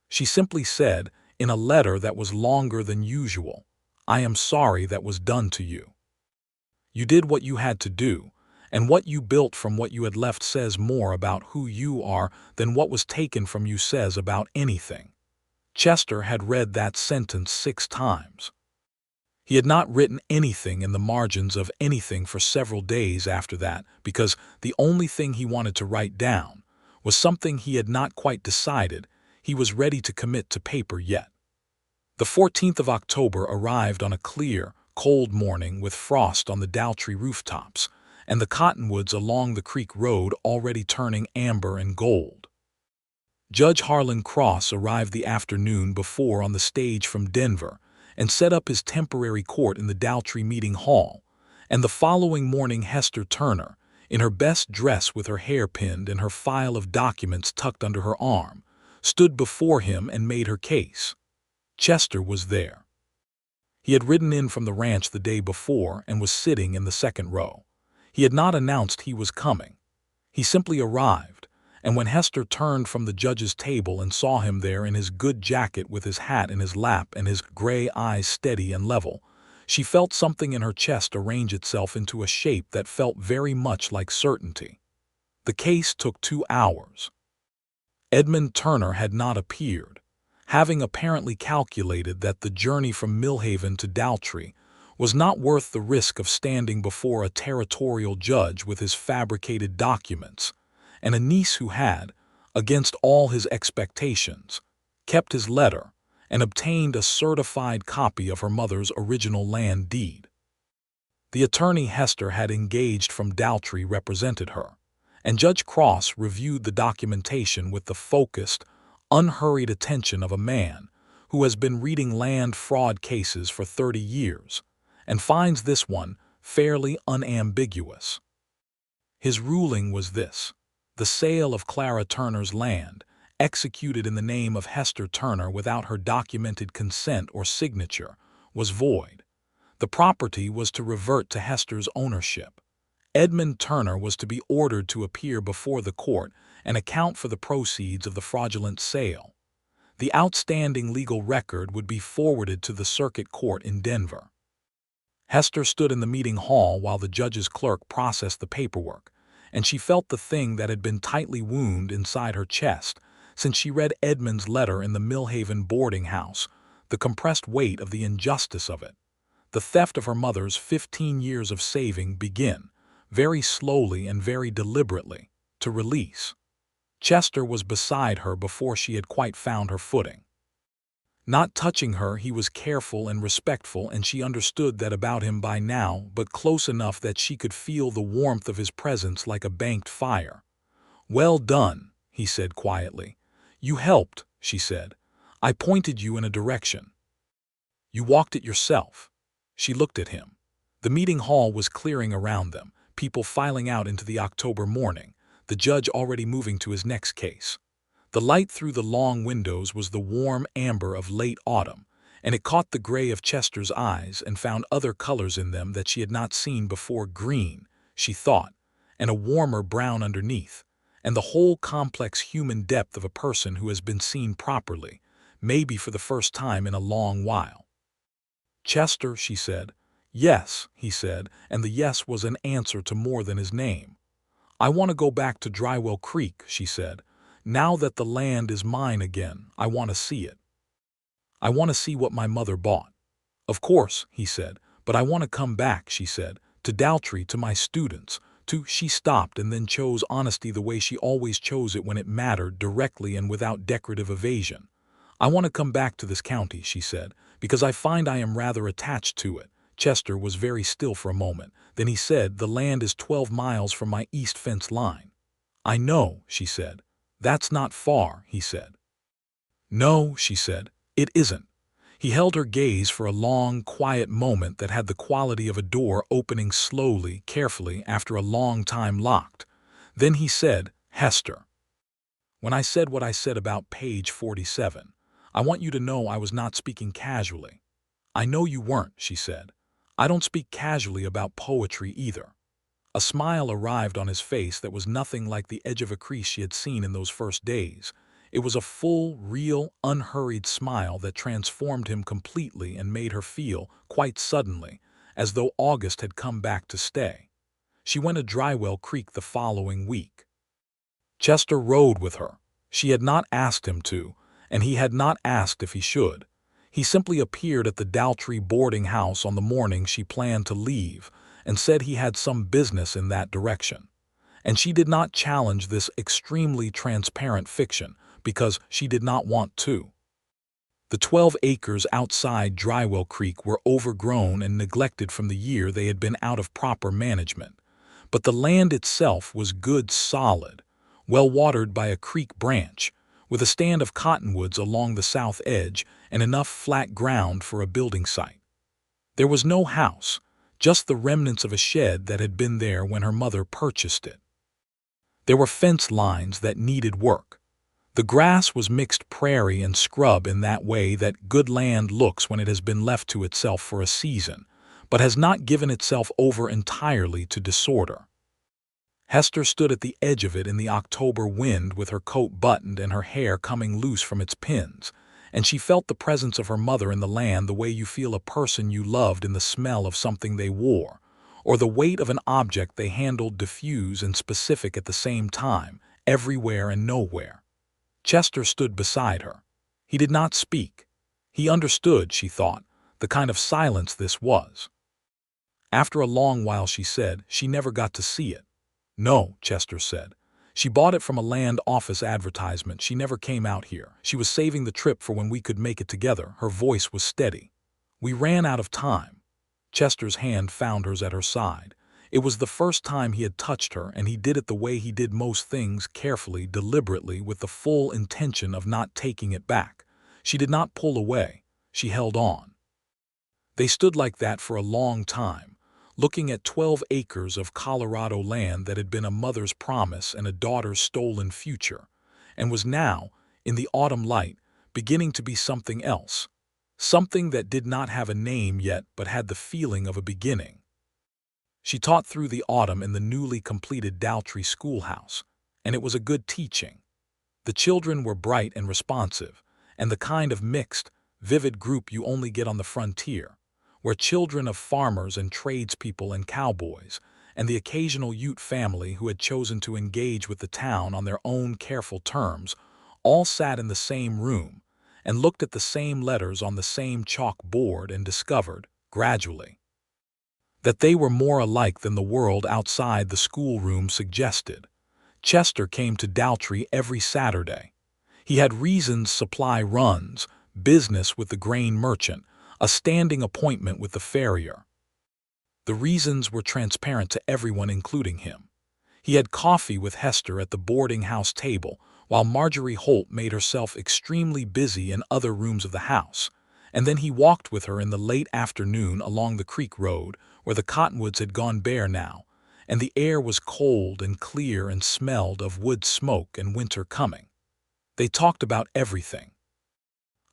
S1: She simply said, in a letter that was longer than usual, "I am sorry that was done to you. You did what you had to do, and what you built from what you had left says more about who you are than what was taken from you says about anything." Chester had read that sentence 6 times. He had not written anything in the margins of anything for several days after that, because the only thing he wanted to write down was something he had not quite decided he was ready to commit to paper yet. The 14th of October arrived on a clear, cold morning with frost on the Daltrey rooftops, and the cottonwoods along the creek road already turning amber and gold. Judge Harlan Cross arrived the afternoon before on the stage from Denver and set up his temporary court in the Daltrey meeting hall, and the following morning Hester Turner, in her best dress with her hair pinned and her file of documents tucked under her arm, stood before him and made her case. Chester was there. He had ridden in from the ranch the day before and was sitting in the second row. He had not announced he was coming. He simply arrived, and when Hester turned from the judge's table and saw him there in his good jacket with his hat in his lap and his gray eyes steady and level, she felt something in her chest arrange itself into a shape that felt very much like certainty. The case took 2 hours. Edmund Turner had not appeared, having apparently calculated that the journey from Millhaven to Daltrey was not worth the risk of standing before a territorial judge with his fabricated documents, and a niece who had, against all his expectations, kept his letter and obtained a certified copy of her mother's original land deed. The attorney Hester had engaged from Daltrey represented her, and Judge Cross reviewed the documentation with the focused, unhurried attention of a man who has been reading land fraud cases for 30 years and finds this one fairly unambiguous. His ruling was this: the sale of Clara Turner's land, executed in the name of Hester Turner without her documented consent or signature, was void. The property was to revert to Hester's ownership. Edmund Turner was to be ordered to appear before the court and account for the proceeds of the fraudulent sale. The outstanding legal record would be forwarded to the circuit court in Denver. Hester stood in the meeting hall while the judge's clerk processed the paperwork, and she felt the thing that had been tightly wound inside her chest since she read Edmund's letter in the Millhaven boarding house, the compressed weight of the injustice of it. The theft of her mother's 15 years of saving begin, very slowly and very deliberately, to release. Chester was beside her before she had quite found her footing. Not touching her, he was careful and respectful, and she understood that about him by now, but close enough that she could feel the warmth of his presence like a banked fire. "Well done," he said quietly. "You helped," she said. "I pointed you in a direction. You walked it yourself." She looked at him. The meeting hall was clearing around them, people filing out into the October morning, the judge already moving to his next case. The light through the long windows was the warm amber of late autumn, and it caught the gray of Chester's eyes and found other colors in them that she had not seen before: green, she thought, and a warmer brown underneath, and the whole complex human depth of a person who has been seen properly, maybe for the first time in a long while. "Chester," she said. "Yes," he said, and the yes was an answer to more than his name. "I want to go back to Drywell Creek," she said. "Now that the land is mine again, I want to see it. I want to see what my mother bought." "Of course," he said, "but I want to come back," she said, "to Daltrey, to my students, to—" She stopped and then chose honesty the way she always chose it when it mattered, directly and without decorative evasion. "I want to come back to this county," she said, "because I find I am rather attached to it." Chester was very still for a moment. Then he said, "The land is 12 miles from my east fence line." "I know," she said. "That's not far," he said. "No," she said, "it isn't." He held her gaze for a long, quiet moment that had the quality of a door opening slowly, carefully, after a long time locked. Then he said, "Hester, when I said what I said about page 47, I want you to know I was not speaking casually." "I know you weren't," she said. "I don't speak casually about poetry either." A smile arrived on his face that was nothing like the edge of a crease she had seen in those first days. It was a full, real, unhurried smile that transformed him completely and made her feel, quite suddenly, as though August had come back to stay. She went to Drywell Creek the following week. Chester rode with her. She had not asked him to, and he had not asked if he should. He simply appeared at the Daltrey boarding house on the morning she planned to leave and said he had some business in that direction. And she did not challenge this extremely transparent fiction because she did not want to. The 12 acres outside Drywell Creek were overgrown and neglected from the year they had been out of proper management, but the land itself was good, solid, well watered by a creek branch, with a stand of cottonwoods along the south edge and enough flat ground for a building site. There was no house. just the remnants of a shed that had been there when her mother purchased it. There were fence lines that needed work. The grass was mixed prairie and scrub in that way that good land looks when it has been left to itself for a season, but has not given itself over entirely to disorder. Hester stood at the edge of it in the October wind with her coat buttoned and her hair coming loose from its pins, and she felt the presence of her mother in the land the way you feel a person you loved in the smell of something they wore, or the weight of an object they handled diffuse and specific at the same time, everywhere and nowhere. Chester stood beside her. He did not speak. He understood, she thought, the kind of silence this was. After a long while she said she never got to see it. No, Chester said. She bought it from a land office advertisement. She never came out here. She was saving the trip for when we could make it together. Her voice was steady. We ran out of time. Chester's hand found hers at her side. It was the first time he had touched her, and he did it the way he did most things, carefully, deliberately, with the full intention of not taking it back. She did not pull away. She held on. They stood like that for a long time, looking at 12 acres of Colorado land that had been a mother's promise and a daughter's stolen future, and was now, in the autumn light, beginning to be something else, something that did not have a name yet but had the feeling of a beginning. She taught through the autumn in the newly completed Daltrey schoolhouse, and it was a good teaching. The children were bright and responsive, and the kind of mixed, vivid group you only get on the frontier, where children of farmers and tradespeople and cowboys, and the occasional Ute family who had chosen to engage with the town on their own careful terms, all sat in the same room and looked at the same letters on the same chalk board and discovered, gradually, that they were more alike than the world outside the schoolroom suggested. Chester came to Daltrey every Saturday. He had reasons supply runs, business with the grain merchant, a standing appointment with the farrier. The reasons were transparent to everyone, including him. He had coffee with Hester at the boarding-house table, while Marjorie Holt made herself extremely busy in other rooms of the house, and then he walked with her in the late afternoon along the creek road, where the cottonwoods had gone bare now, and the air was cold and clear and smelled of wood smoke and winter coming. They talked about everything.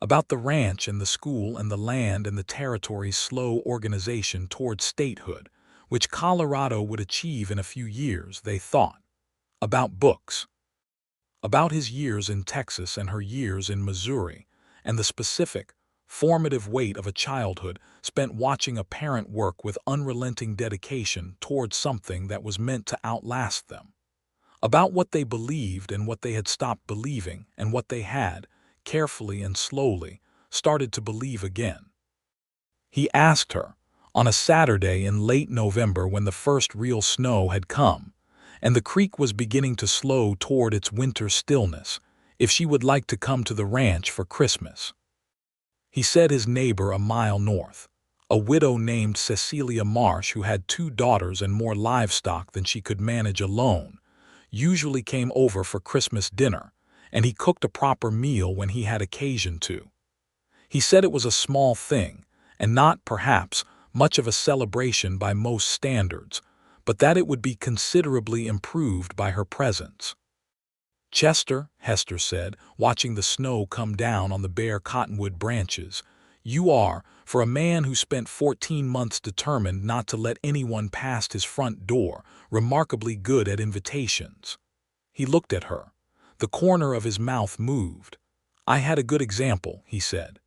S1: About the ranch and the school and the land and the territory's slow organization toward statehood, which Colorado would achieve in a few years, they thought. About books. About his years in Texas and her years in Missouri, and the specific, formative weight of a childhood spent watching a parent work with unrelenting dedication toward something that was meant to outlast them. About what they believed and what they had stopped believing and what they had, carefully and slowly, started to believe again. He asked her, on a Saturday in late November when the first real snow had come, and the creek was beginning to slow toward its winter stillness, if she would like to come to the ranch for Christmas. He said his neighbor a mile north, a widow named Cecilia Marsh who had 2 daughters and more livestock than she could manage alone, usually came over for Christmas dinner, and he cooked a proper meal when he had occasion to. He said it was a small thing, and not, perhaps, much of a celebration by most standards, but that it would be considerably improved by her presence. Chester, Hester said, watching the snow come down on the bare cottonwood branches, you are, for a man who spent 14 months determined not to let anyone past his front door, remarkably good at invitations. He looked at her. The corner of his mouth moved. I had a good example, he said.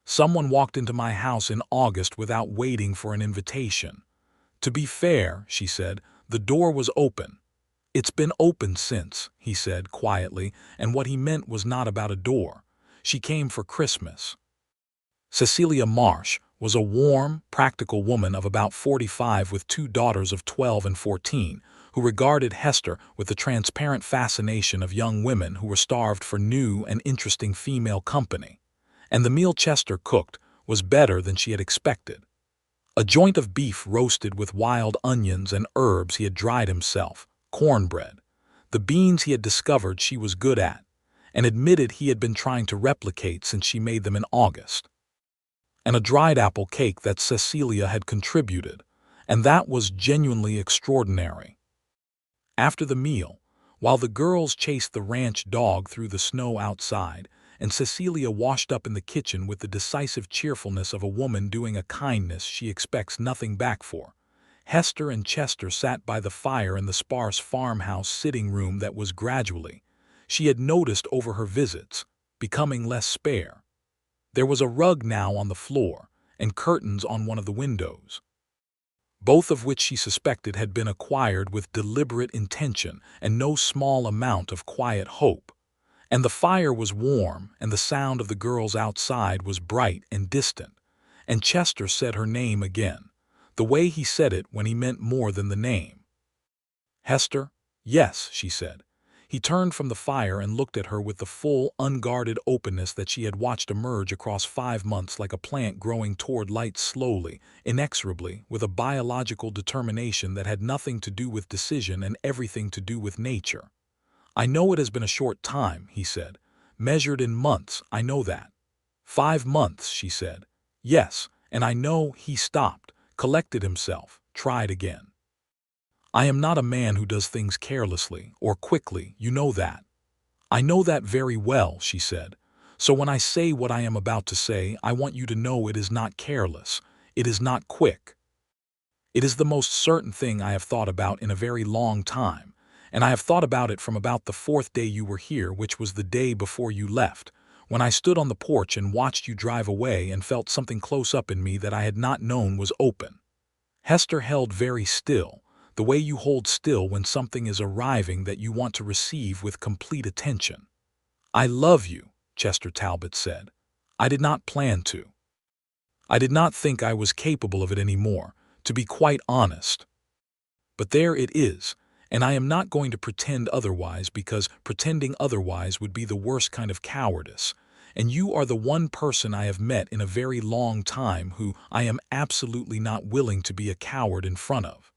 S1: Someone walked into my house in August without waiting for an invitation. To be fair, she said, the door was open. It's been open since, he said quietly, and what he meant was not about a door. She came for Christmas. Cecilia Marsh was a warm, practical woman of about 45 with 2 daughters of 12 and 14, who regarded Hester with the transparent fascination of young women who were starved for new and interesting female company. And the meal Chester cooked was better than she had expected. A joint of beef roasted with wild onions and herbs he had dried himself, cornbread, the beans he had discovered she was good at, and admitted he had been trying to replicate since she made them in August, and a dried apple cake that Cecilia had contributed, and that was genuinely extraordinary. After the meal, while the girls chased the ranch dog through the snow outside, and Cecilia washed up in the kitchen with the decisive cheerfulness of a woman doing a kindness she expects nothing back for, Hester and Chester sat by the fire in the sparse farmhouse sitting room that was gradually, she had noticed over her visits, becoming less spare. There was a rug now on the floor, and curtains on one of the windows, both of which she suspected had been acquired with deliberate intention and no small amount of quiet hope. And the fire was warm, and the sound of the girls outside was bright and distant. And Chester said her name again, the way he said it when he meant more than the name. "Hester?" "Yes," she said. He turned from the fire and looked at her with the full, unguarded openness that she had watched emerge across 5 months like a plant growing toward light slowly, inexorably, with a biological determination that had nothing to do with decision and everything to do with nature. "I know it has been a short time," he said. "Measured in months, I know that." 5 months, she said. "Yes, and I know," he stopped, collected himself, tried again. "I am not a man who does things carelessly or quickly, you know that." "I know that very well," she said. "So when I say what I am about to say, I want you to know it is not careless. It is not quick. It is the most certain thing I have thought about in a very long time, and I have thought about it from about the 4th day you were here, which was the day before you left, when I stood on the porch and watched you drive away and felt something close up in me that I had not known was open." Hester held very still, the way you hold still when something is arriving that you want to receive with complete attention. "I love you," Chester Talbot said. "I did not plan to. I did not think I was capable of it anymore, to be quite honest. But there it is, and I am not going to pretend otherwise, because pretending otherwise would be the worst kind of cowardice, and you are the one person I have met in a very long time who I am absolutely not willing to be a coward in front of."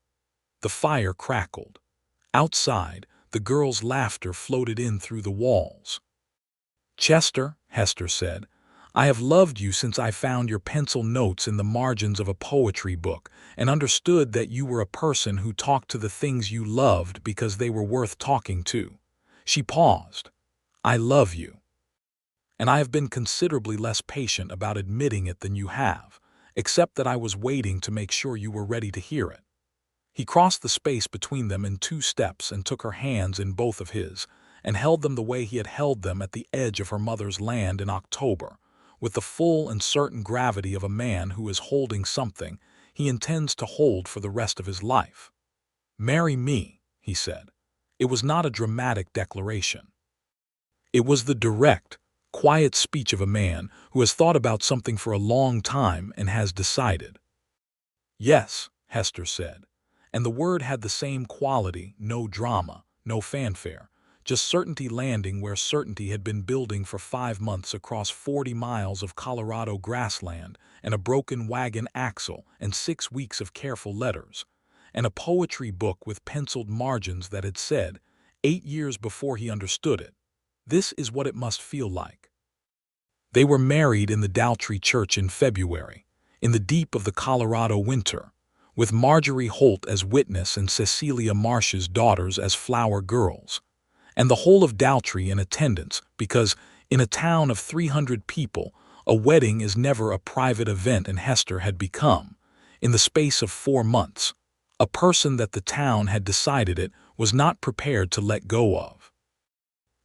S1: The fire crackled. Outside, the girls' laughter floated in through the walls. "Chester," Hester said, "I have loved you since I found your pencil notes in the margins of a poetry book and understood that you were a person who talked to the things you loved because they were worth talking to." She paused. "I love you. And I have been considerably less patient about admitting it than you have, except that I was waiting to make sure you were ready to hear it." He crossed the space between them in 2 steps and took her hands in both of his, and held them the way he had held them at the edge of her mother's land in October, with the full and certain gravity of a man who is holding something he intends to hold for the rest of his life. "Marry me," he said. It was not a dramatic declaration. It was the direct, quiet speech of a man who has thought about something for a long time and has decided. "Yes," Hester said. And the word had the same quality, no drama, no fanfare, just certainty landing where certainty had been building for 5 months across 40 miles of Colorado grassland and a broken wagon axle and 6 weeks of careful letters, and a poetry book with penciled margins that had said, 8 years before he understood it, "This is what it must feel like." They were married in the Daltrey Church in February, in the deep of the Colorado winter, with Marjorie Holt as witness and Cecilia Marsh's daughters as flower girls, and the whole of Daltrey in attendance because, in a town of 300 people, a wedding is never a private event, and Hester had become, in the space of 4 months, a person that the town had decided it was not prepared to let go of.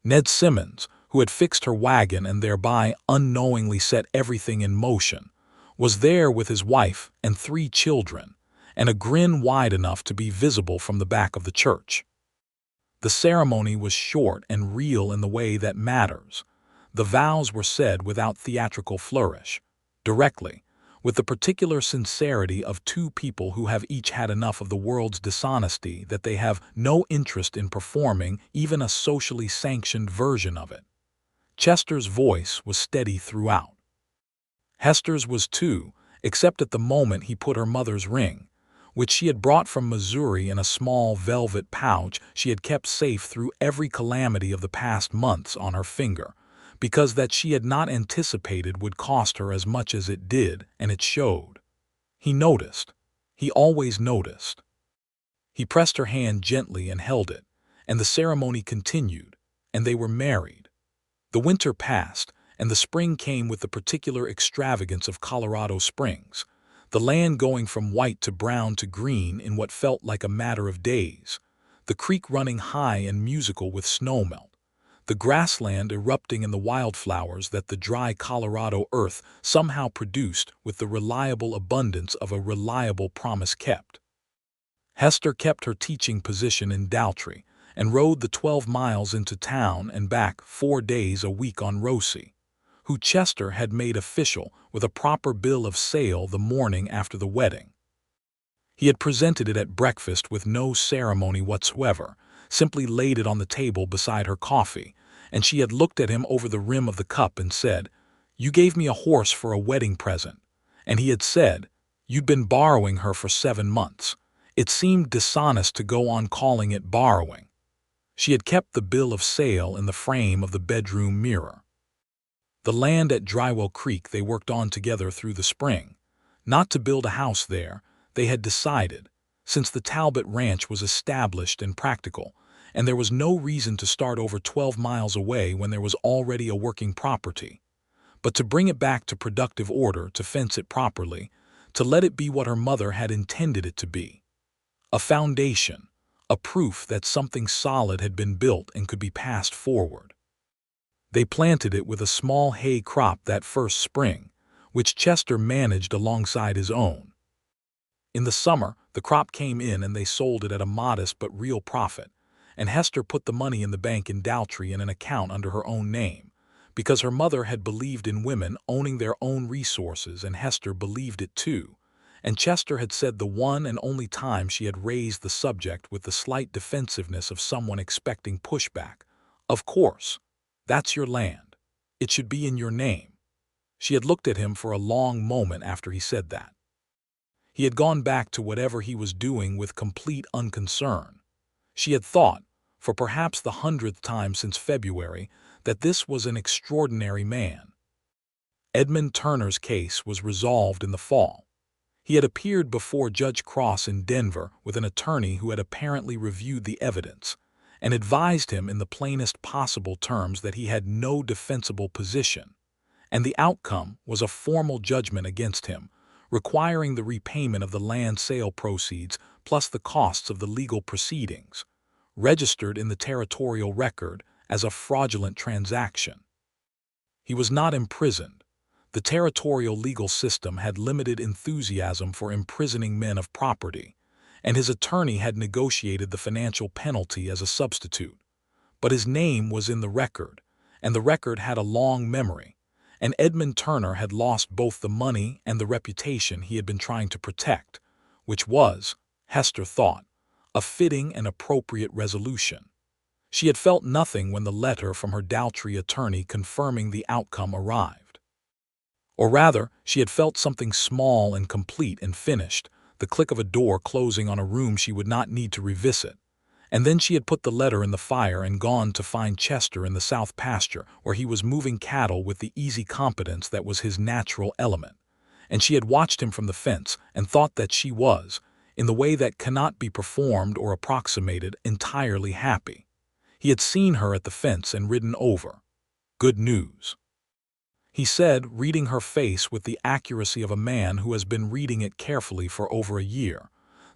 S1: Ned Simmons, who had fixed her wagon and thereby unknowingly set everything in motion, was there with his wife and 3 children, and a grin wide enough to be visible from the back of the church. The ceremony was short and real in the way that matters. The vows were said without theatrical flourish, directly, with the particular sincerity of 2 people who have each had enough of the world's dishonesty that they have no interest in performing even a socially sanctioned version of it. Chester's voice was steady throughout. Hester's was too, except at the moment he put her mother's ring, which she had brought from Missouri in a small velvet pouch she had kept safe through every calamity of the past months, on her finger, because that she had not anticipated would cost her as much as it did, and it showed. He noticed. He always noticed. He pressed her hand gently and held it, and the ceremony continued, and they were married. The winter passed, and the spring came with the particular extravagance of Colorado Springs, the land going from white to brown to green in what felt like a matter of days, the creek running high and musical with snowmelt, the grassland erupting in the wildflowers that the dry Colorado earth somehow produced with the reliable abundance of a reliable promise kept. Hester kept her teaching position in Daltrey and rode the 12 miles into town and back 4 days a week on Rosie, who Chester had made official with a proper bill of sale the morning after the wedding. He had presented it at breakfast with no ceremony whatsoever, simply laid it on the table beside her coffee, and she had looked at him over the rim of the cup and said, "You gave me a horse for a wedding present," and he had said, "You'd been borrowing her for 7 months. It seemed dishonest to go on calling it borrowing." She had kept the bill of sale in the frame of the bedroom mirror. The land at Drywell Creek they worked on together through the spring. Not to build a house there, they had decided, since the Talbot Ranch was established and practical, and there was no reason to start over 12 miles away when there was already a working property, but to bring it back to productive order, to fence it properly, to let it be what her mother had intended it to be. A foundation, a proof that something solid had been built and could be passed forward. They planted it with a small hay crop that first spring, which Chester managed alongside his own. In the summer, the crop came in and they sold it at a modest but real profit, and Hester put the money in the bank in Daltrey in an account under her own name, because her mother had believed in women owning their own resources, and Hester believed it too, and Chester had said the one and only time she had raised the subject with the slight defensiveness of someone expecting pushback, "Of course, that's your land. It should be in your name." She had looked at him for a long moment after he said that. He had gone back to whatever he was doing with complete unconcern. She had thought, for perhaps the 100th time since February, that this was an extraordinary man. Edmund Turner's case was resolved in the fall. He had appeared before Judge Cross in Denver with an attorney who had apparently reviewed the evidence and advised him in the plainest possible terms that he had no defensible position, and the outcome was a formal judgment against him, requiring the repayment of the land sale proceeds plus the costs of the legal proceedings, registered in the territorial record as a fraudulent transaction. He was not imprisoned. The territorial legal system had limited enthusiasm for imprisoning men of property, and his attorney had negotiated the financial penalty as a substitute. But his name was in the record, and the record had a long memory, and Edmund Turner had lost both the money and the reputation he had been trying to protect, which was, Hester thought, a fitting and appropriate resolution. She had felt nothing when the letter from her Daltrey attorney confirming the outcome arrived. Or rather, she had felt something small and complete and finished, the click of a door closing on a room she would not need to revisit. And then she had put the letter in the fire and gone to find Chester in the south pasture, where he was moving cattle with the easy competence that was his natural element. And she had watched him from the fence and thought that she was, in the way that cannot be performed or approximated, entirely happy. He had seen her at the fence and ridden over. Good news. He said, reading her face with the accuracy of a man who has been reading it carefully for over a year.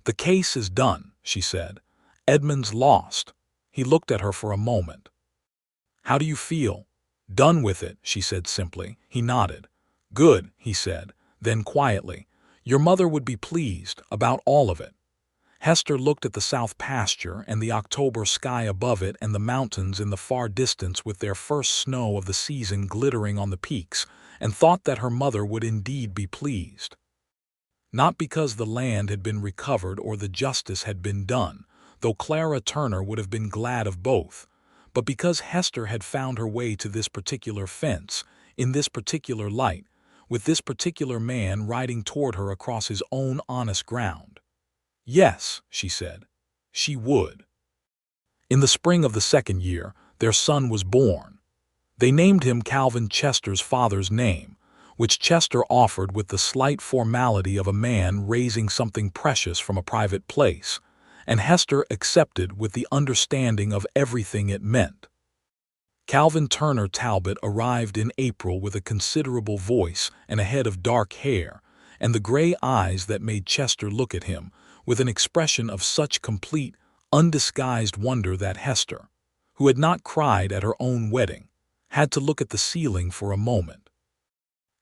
S1: "The case is done," she said. "Edmund's lost." He looked at her for a moment. "How do you feel?" "Done with it," she said simply. He nodded. "Good," he said. Then quietly, "Your mother would be pleased about all of it." Hester looked at the south pasture and the October sky above it and the mountains in the far distance with their first snow of the season glittering on the peaks, and thought that her mother would indeed be pleased. Not because the land had been recovered or the justice had been done, though Clara Turner would have been glad of both, but because Hester had found her way to this particular fence, in this particular light, with this particular man riding toward her across his own honest ground. Yes, she said, she would. In the spring of the second year, their son was born. They named him Calvin, Chester's father's name, which Chester offered with the slight formality of a man raising something precious from a private place, and Hester accepted with the understanding of everything it meant. Calvin Turner Talbot arrived in April with a considerable voice and a head of dark hair, and the gray eyes that made Chester look at him with an expression of such complete, undisguised wonder that Hester, who had not cried at her own wedding, had to look at the ceiling for a moment.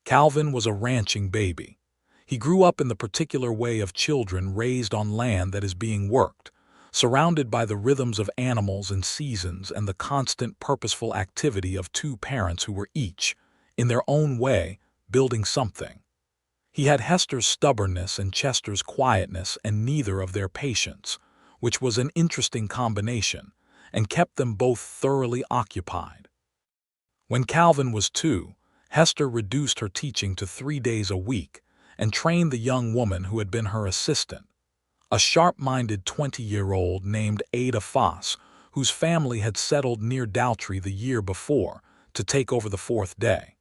S1: Calvin was a ranching baby. He grew up in the particular way of children raised on land that is being worked, surrounded by the rhythms of animals and seasons and the constant purposeful activity of two parents who were each, in their own way, building something. He had Hester's stubbornness and Chester's quietness and neither of their patience, which was an interesting combination, and kept them both thoroughly occupied. When Calvin was 2, Hester reduced her teaching to 3 days a week and trained the young woman who had been her assistant, a sharp-minded 20-year-old named Ada Foss, whose family had settled near Daltrey the year before, to take over the 4th day.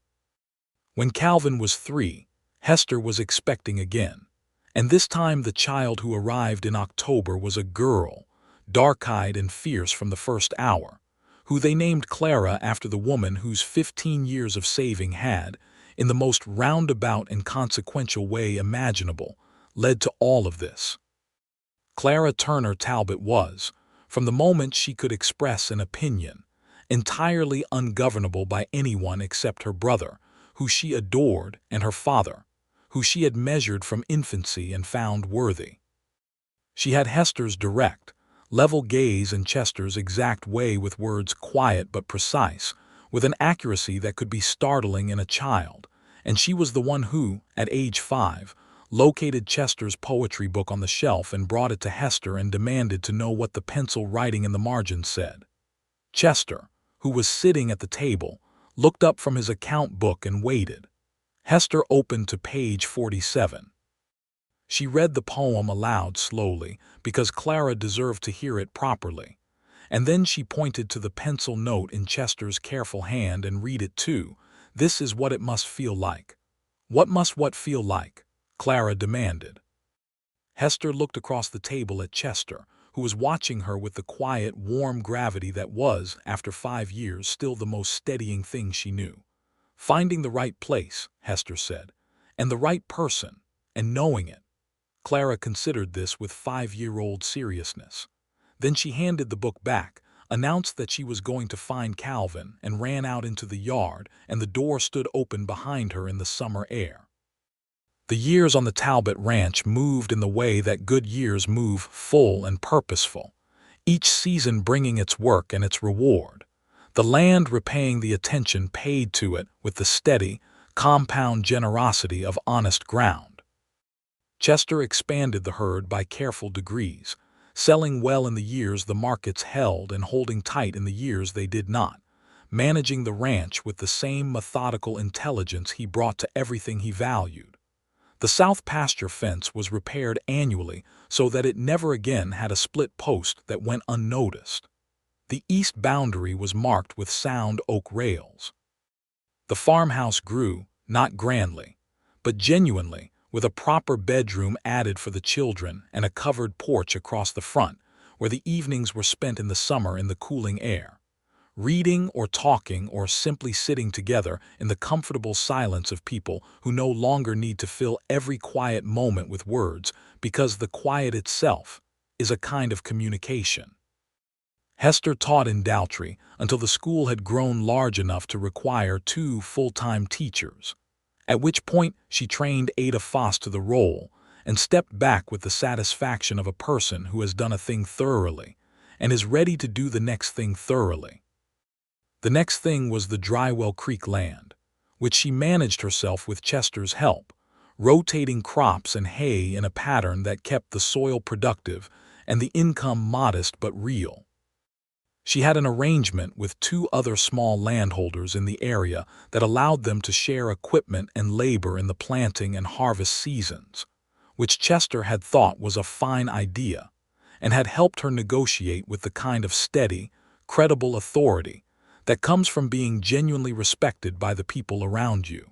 S1: When Calvin was 3, Hester was expecting again, and this time the child who arrived in October was a girl, dark-eyed and fierce from the first hour, who they named Clara after the woman whose 15 years of saving had, in the most roundabout and consequential way imaginable, led to all of this. Clara Turner Talbot was, from the moment she could express an opinion, entirely ungovernable by anyone except her brother, who she adored, and her father, who she had measured from infancy and found worthy. She had Hester's direct, level gaze and Chester's exact way with words quiet but precise, with an accuracy that could be startling in a child, and she was the one who, at age 5, located Chester's poetry book on the shelf and brought it to Hester and demanded to know what the pencil writing in the margin said. Chester, who was sitting at the table, looked up from his account book and waited. Hester opened to page 47. She read the poem aloud slowly, because Clara deserved to hear it properly, and then she pointed to the pencil note in Chester's careful hand and read it too. "This is what it must feel like." "What must what feel like?" Clara demanded. Hester looked across the table at Chester, who was watching her with the quiet, warm gravity that was, after 5 years, still the most steadying thing she knew. "Finding the right place," Hester said, "and the right person, and knowing it." Clara considered this with 5-year-old seriousness. Then she handed the book back, announced that she was going to find Calvin, and ran out into the yard, and the door stood open behind her in the summer air. The years on the Talbot ranch moved in the way that good years move, full and purposeful, each season bringing its work and its reward, the land repaying the attention paid to it with the steady, compound generosity of honest ground. Chester expanded the herd by careful degrees, selling well in the years the markets held and holding tight in the years they did not, managing the ranch with the same methodical intelligence he brought to everything he valued. The south pasture fence was repaired annually so that it never again had a split post that went unnoticed. The east boundary was marked with sound oak rails. The farmhouse grew, not grandly, but genuinely, with a proper bedroom added for the children and a covered porch across the front, where the evenings were spent in the summer in the cooling air, reading or talking or simply sitting together in the comfortable silence of people who no longer need to fill every quiet moment with words because the quiet itself is a kind of communication. Hester taught in Daltrey until the school had grown large enough to require 2 full-time teachers, at which point she trained Ada Foss to the role and stepped back with the satisfaction of a person who has done a thing thoroughly and is ready to do the next thing thoroughly. The next thing was the Drywell Creek land, which she managed herself with Chester's help, rotating crops and hay in a pattern that kept the soil productive and the income modest but real. She had an arrangement with 2 other small landholders in the area that allowed them to share equipment and labor in the planting and harvest seasons, which Chester had thought was a fine idea, and had helped her negotiate with the kind of steady, credible authority that comes from being genuinely respected by the people around you.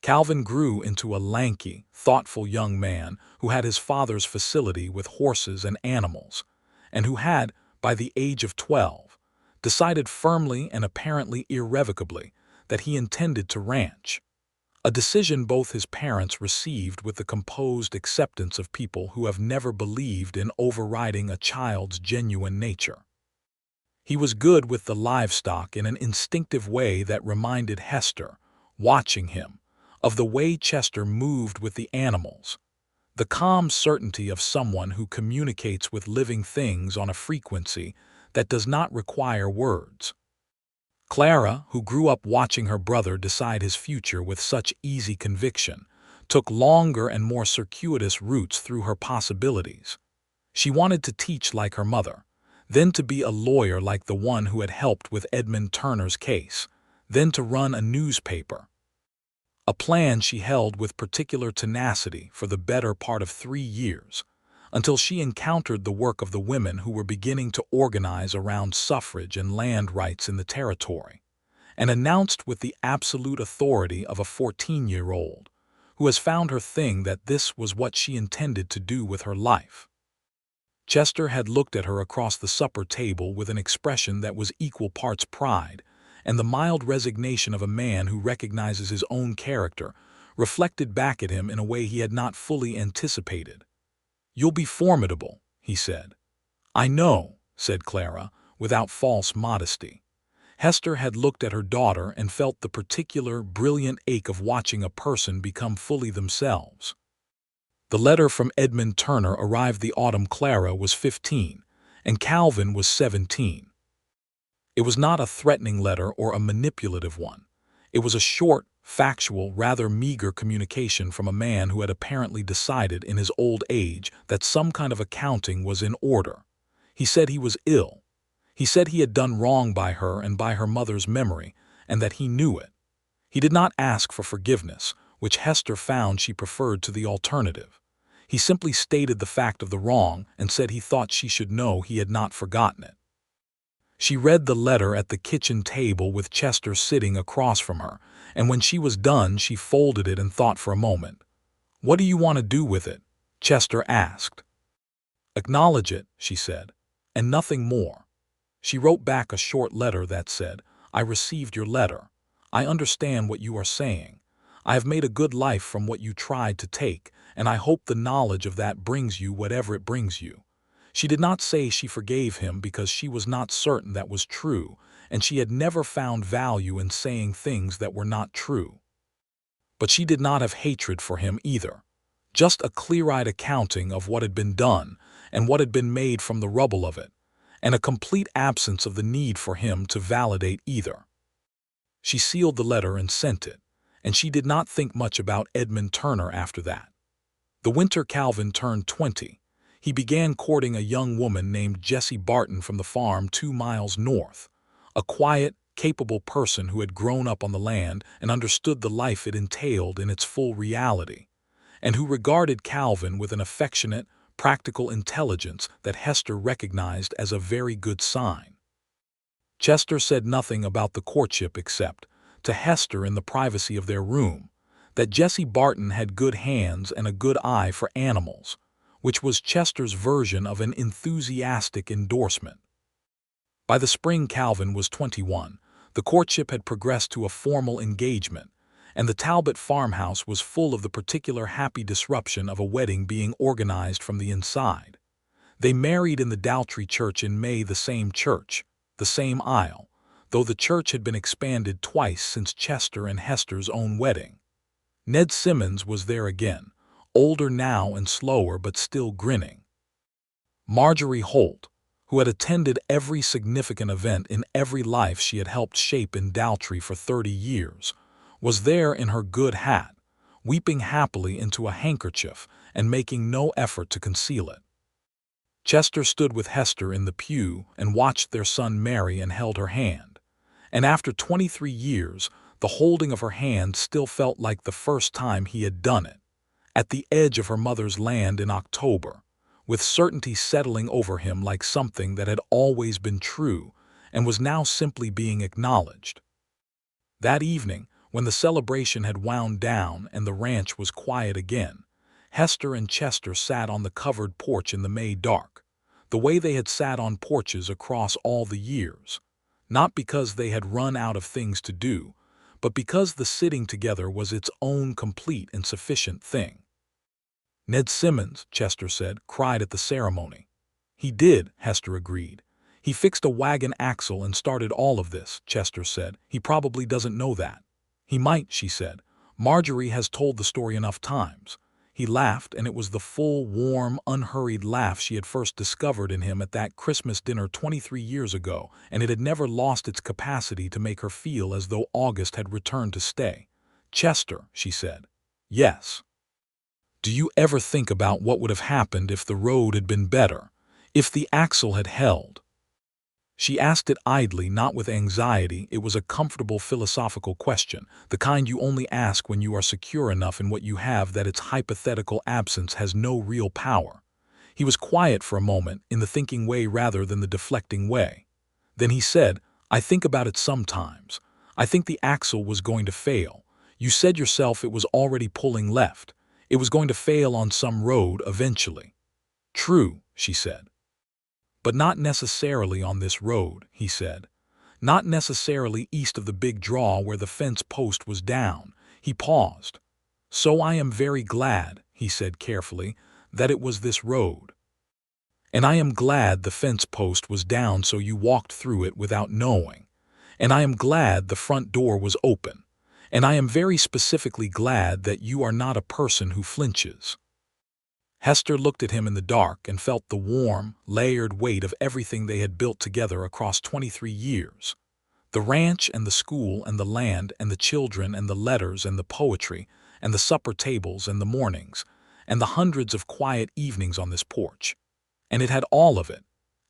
S1: Calvin grew into a lanky, thoughtful young man who had his father's facility with horses and animals, and who had, by the age of 12, decided firmly and apparently irrevocably that he intended to ranch, a decision both his parents received with the composed acceptance of people who have never believed in overriding a child's genuine nature. He was good with the livestock in an instinctive way that reminded Hester, watching him, of the way Chester moved with the animals, the calm certainty of someone who communicates with living things on a frequency that does not require words. Clara, who grew up watching her brother decide his future with such easy conviction, took longer and more circuitous routes through her possibilities. She wanted to teach like her mother, then to be a lawyer like the one who had helped with Edmund Turner's case, then to run a newspaper. A plan she held with particular tenacity for the better part of 3 years, until she encountered the work of the women who were beginning to organize around suffrage and land rights in the territory, and announced with the absolute authority of a 14-year-old, who has found her thing, that this was what she intended to do with her life. Chester had looked at her across the supper table with an expression that was equal parts pride and the mild resignation of a man who recognizes his own character, reflected back at him in a way he had not fully anticipated. "You'll be formidable," he said. "I know," said Clara, without false modesty. Hester had looked at her daughter and felt the particular, brilliant ache of watching a person become fully themselves. The letter from Edmund Turner arrived the autumn Clara was 15, and Calvin was 17. It was not a threatening letter or a manipulative one. It was a short, factual, rather meager communication from a man who had apparently decided in his old age that some kind of accounting was in order. He said he was ill. He said he had done wrong by her and by her mother's memory, and that he knew it. He did not ask for forgiveness, which Hester found she preferred to the alternative. He simply stated the fact of the wrong and said he thought she should know he had not forgotten it. She read the letter at the kitchen table with Chester sitting across from her, and when she was done she folded it and thought for a moment. "What do you want to do with it?" Chester asked. "Acknowledge it," she said, "and nothing more." She wrote back a short letter that said, "I received your letter. I understand what you are saying. I have made a good life from what you tried to take, and I hope the knowledge of that brings you whatever it brings you." She did not say she forgave him because she was not certain that was true, and she had never found value in saying things that were not true. But she did not have hatred for him either, just a clear-eyed accounting of what had been done and what had been made from the rubble of it, and a complete absence of the need for him to validate either. She sealed the letter and sent it, and she did not think much about Edmund Turner after that. The winter Calvin turned 20. He began courting a young woman named Jessie Barton from the farm 2 miles north, a quiet, capable person who had grown up on the land and understood the life it entailed in its full reality, and who regarded Calvin with an affectionate, practical intelligence that Hester recognized as a very good sign. Chester said nothing about the courtship except, to Hester in the privacy of their room, that Jessie Barton had good hands and a good eye for animals, which was Chester's version of an enthusiastic endorsement. By the spring Calvin was 21, the courtship had progressed to a formal engagement, and the Talbot farmhouse was full of the particular happy disruption of a wedding being organized from the inside. They married in the Daltrey church in May, the same church, the same aisle, though the church had been expanded twice since Chester and Hester's own wedding. Ned Simmons was there again, older now and slower but still grinning. Marjorie Holt, who had attended every significant event in every life she had helped shape in Daltrey for 30 years, was there in her good hat, weeping happily into a handkerchief and making no effort to conceal it. Chester stood with Hester in the pew and watched their son marry and held her hand, and after 23 years, the holding of her hand still felt like the first time he had done it. At the edge of her mother's land in October, with certainty settling over him like something that had always been true and was now simply being acknowledged. That evening, When the celebration had wound down and the ranch was quiet again, Hester and Chester sat on the covered porch in the May dark, the way they had sat on porches across all the years, not because they had run out of things to do, but because the sitting together was its own complete and sufficient thing. "Ned Simmons," Chester said, "cried at the ceremony." "He did," Hester agreed. "He fixed a wagon axle and started all of this," Chester said. "He probably doesn't know that." "He might," she said. "Marjorie has told the story enough times." He laughed, and it was the full, warm, unhurried laugh she had first discovered in him at that Christmas dinner 23 years ago, and it had never lost its capacity to make her feel as though August had returned to stay. "Chester," she said. "Yes." "Do you ever think about what would have happened if the road had been better, if the axle had held?" She asked it idly, not with anxiety. It was a comfortable philosophical question, the kind you only ask when you are secure enough in what you have that its hypothetical absence has no real power. He was quiet for a moment, in the thinking way rather than the deflecting way. Then he said, "I think about it sometimes. I think the axle was going to fail. You said yourself it was already pulling left. It was going to fail on some road eventually." "True," she said. "But not necessarily on this road," he said. "Not necessarily east of the big draw where the fence post was down." He paused. "So I am very glad," he said carefully, "that it was this road. And I am glad the fence post was down so you walked through it without knowing. And I am glad the front door was open. And I am very specifically glad that you are not a person who flinches." Hester looked at him in the dark and felt the warm, layered weight of everything they had built together across 23 years. The ranch and the school and the land and the children and the letters and the poetry and the supper tables and the mornings and the hundreds of quiet evenings on this porch. And it had all of it,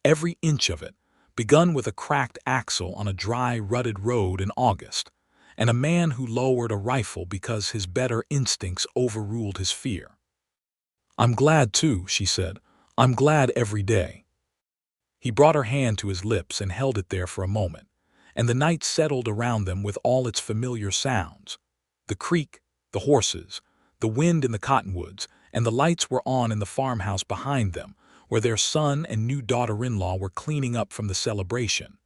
S1: every inch of it, begun with a cracked axle on a dry, rutted road in August, and a man who lowered a rifle because his better instincts overruled his fear. "I'm glad too," she said. "I'm glad every day." He brought her hand to his lips and held it there for a moment, and the night settled around them with all its familiar sounds. The creek, the horses, the wind in the cottonwoods, and the lights were on in the farmhouse behind them, where their son and new daughter-in-law were cleaning up from the celebration.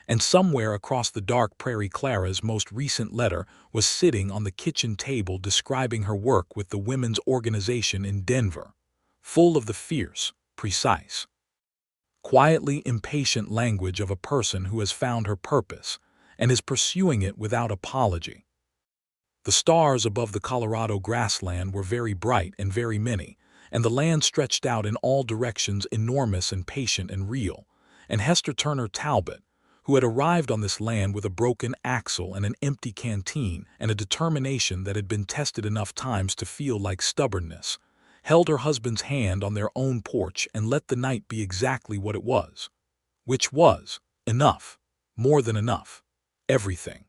S1: And somewhere across the dark prairie Clara's most recent letter was sitting on the kitchen table describing her work with the women's organization in Denver, full of the fierce, precise, quietly impatient language of a person who has found her purpose and is pursuing it without apology. The stars above the Colorado grassland were very bright and very many, and the land stretched out in all directions, enormous and patient and real, and Hester Turner Talbot, who had arrived on this land with a broken axle and an empty canteen and a determination that had been tested enough times to feel like stubbornness, held her husband's hand on their own porch and let the night be exactly what it was. Which was enough, more than enough, everything.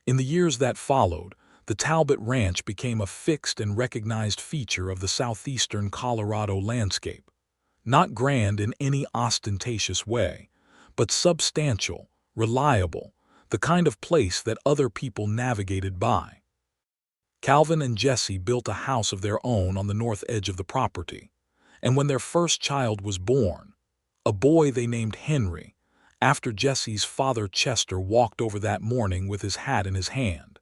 S1: In the years that followed, the Talbot Ranch became a fixed and recognized feature of the southeastern Colorado landscape. Not grand in any ostentatious way, but substantial, reliable, the kind of place that other people navigated by. Calvin and Jessie built a house of their own on the north edge of the property, and when their first child was born, a boy they named Henry, after Jessie's father Chester walked over that morning with his hat in his hand,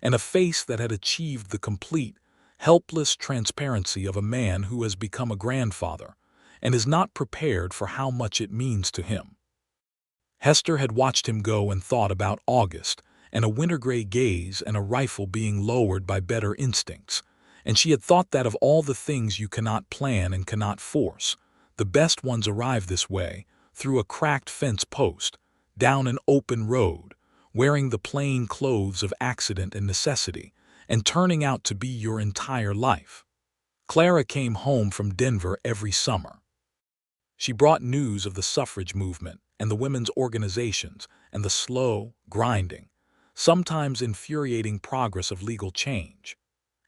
S1: and a face that had achieved the complete, helpless transparency of a man who has become a grandfather and is not prepared for how much it means to him. Hester had watched him go and thought about August and a winter-gray gaze and a rifle being lowered by better instincts, and she had thought that of all the things you cannot plan and cannot force, the best ones arrive this way, through a cracked fence post, down an open road, wearing the plain clothes of accident and necessity, and turning out to be your entire life. Clara came home from Denver every summer. She brought news of the suffrage movement and the women's organizations and the slow, grinding, sometimes infuriating progress of legal change.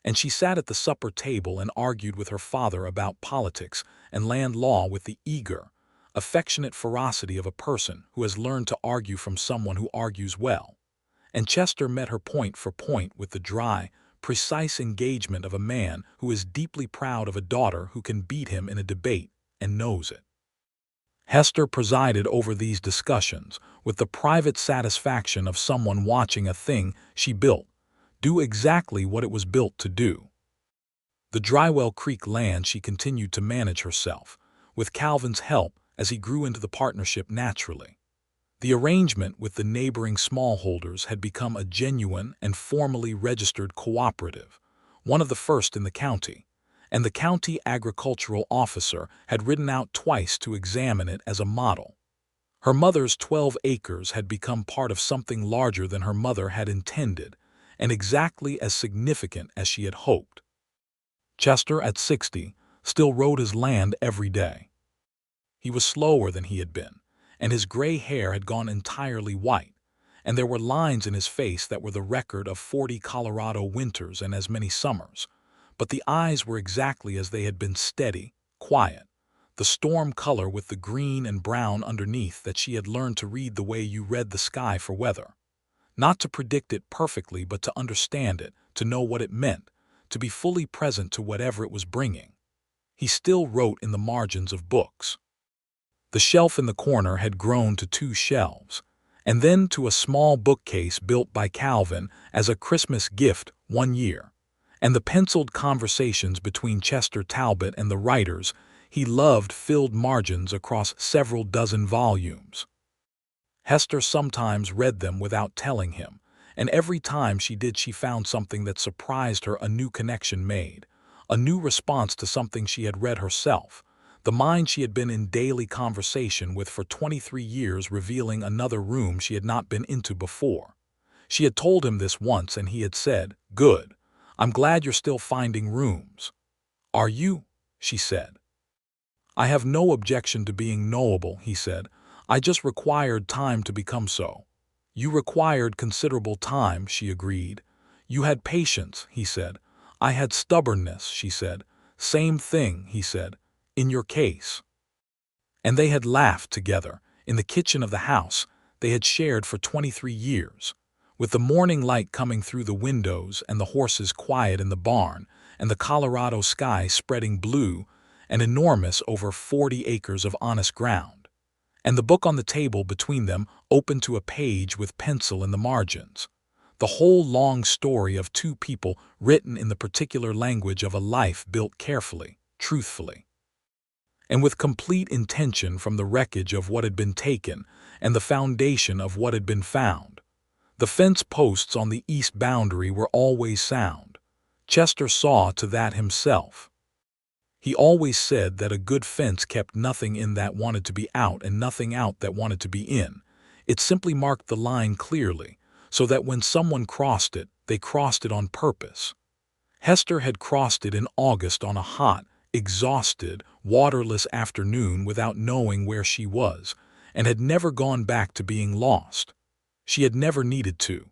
S1: And she sat at the supper table and argued with her father about politics and land law with the eager, affectionate ferocity of a person who has learned to argue from someone who argues well. and Chester met her point for point with the dry, precise engagement of a man who is deeply proud of a daughter who can beat him in a debate and knows it. Hester presided over these discussions with the private satisfaction of someone watching a thing she built do exactly what it was built to do. The Drywell Creek land she continued to manage herself, with Calvin's help as he grew into the partnership naturally. The arrangement with the neighboring smallholders had become a genuine and formally registered cooperative, one of the first in the county, and the county agricultural officer had ridden out twice to examine it as a model. Her mother's 12 acres had become part of something larger than her mother had intended, and exactly as significant as she had hoped. Chester, at 60, still rode his land every day. He was slower than he had been, and his gray hair had gone entirely white, and there were lines in his face that were the record of 40 Colorado winters and as many summers. But the eyes were exactly as they had been, steady, quiet, the storm color with the green and brown underneath that she had learned to read the way you read the sky for weather. Not to predict it perfectly, but to understand it, to know what it meant, to be fully present to whatever it was bringing. He still wrote in the margins of books. The shelf in the corner had grown to 2 shelves, and then to a small bookcase built by Calvin as a Christmas gift one year, and the penciled conversations between Chester Talbot and the writers he loved filled margins across several dozen volumes. Hester sometimes read them without telling him, and every time she did she found something that surprised her, a new connection made, a new response to something she had read herself, the mind she had been in daily conversation with for 23 years revealing another room she had not been into before. She had told him this once and he had said, "Good, I'm glad you're still finding rooms." "Are you?" she said. "I have no objection to being knowable," he said. "I just required time to become so." "You required considerable time," she agreed. "You had patience," he said. "I had stubbornness," she said. "Same thing," he said, "in your case." And they had laughed together, in the kitchen of the house they had shared for 23 years, with the morning light coming through the windows and the horses quiet in the barn, and the Colorado sky spreading blue and enormous over 40 acres of honest ground, and the book on the table between them open to a page with pencil in the margins. The whole long story of 2 people written in the particular language of a life built carefully, truthfully, and with complete intention from the wreckage of what had been taken and the foundation of what had been found. The fence posts on the east boundary were always sound. Chester saw to that himself. He always said that a good fence kept nothing in that wanted to be out and nothing out that wanted to be in. It simply marked the line clearly, so that when someone crossed it, they crossed it on purpose. Hester had crossed it in August on a hot, exhausted, waterless afternoon without knowing where she was, and had never gone back to being lost. She had never needed to.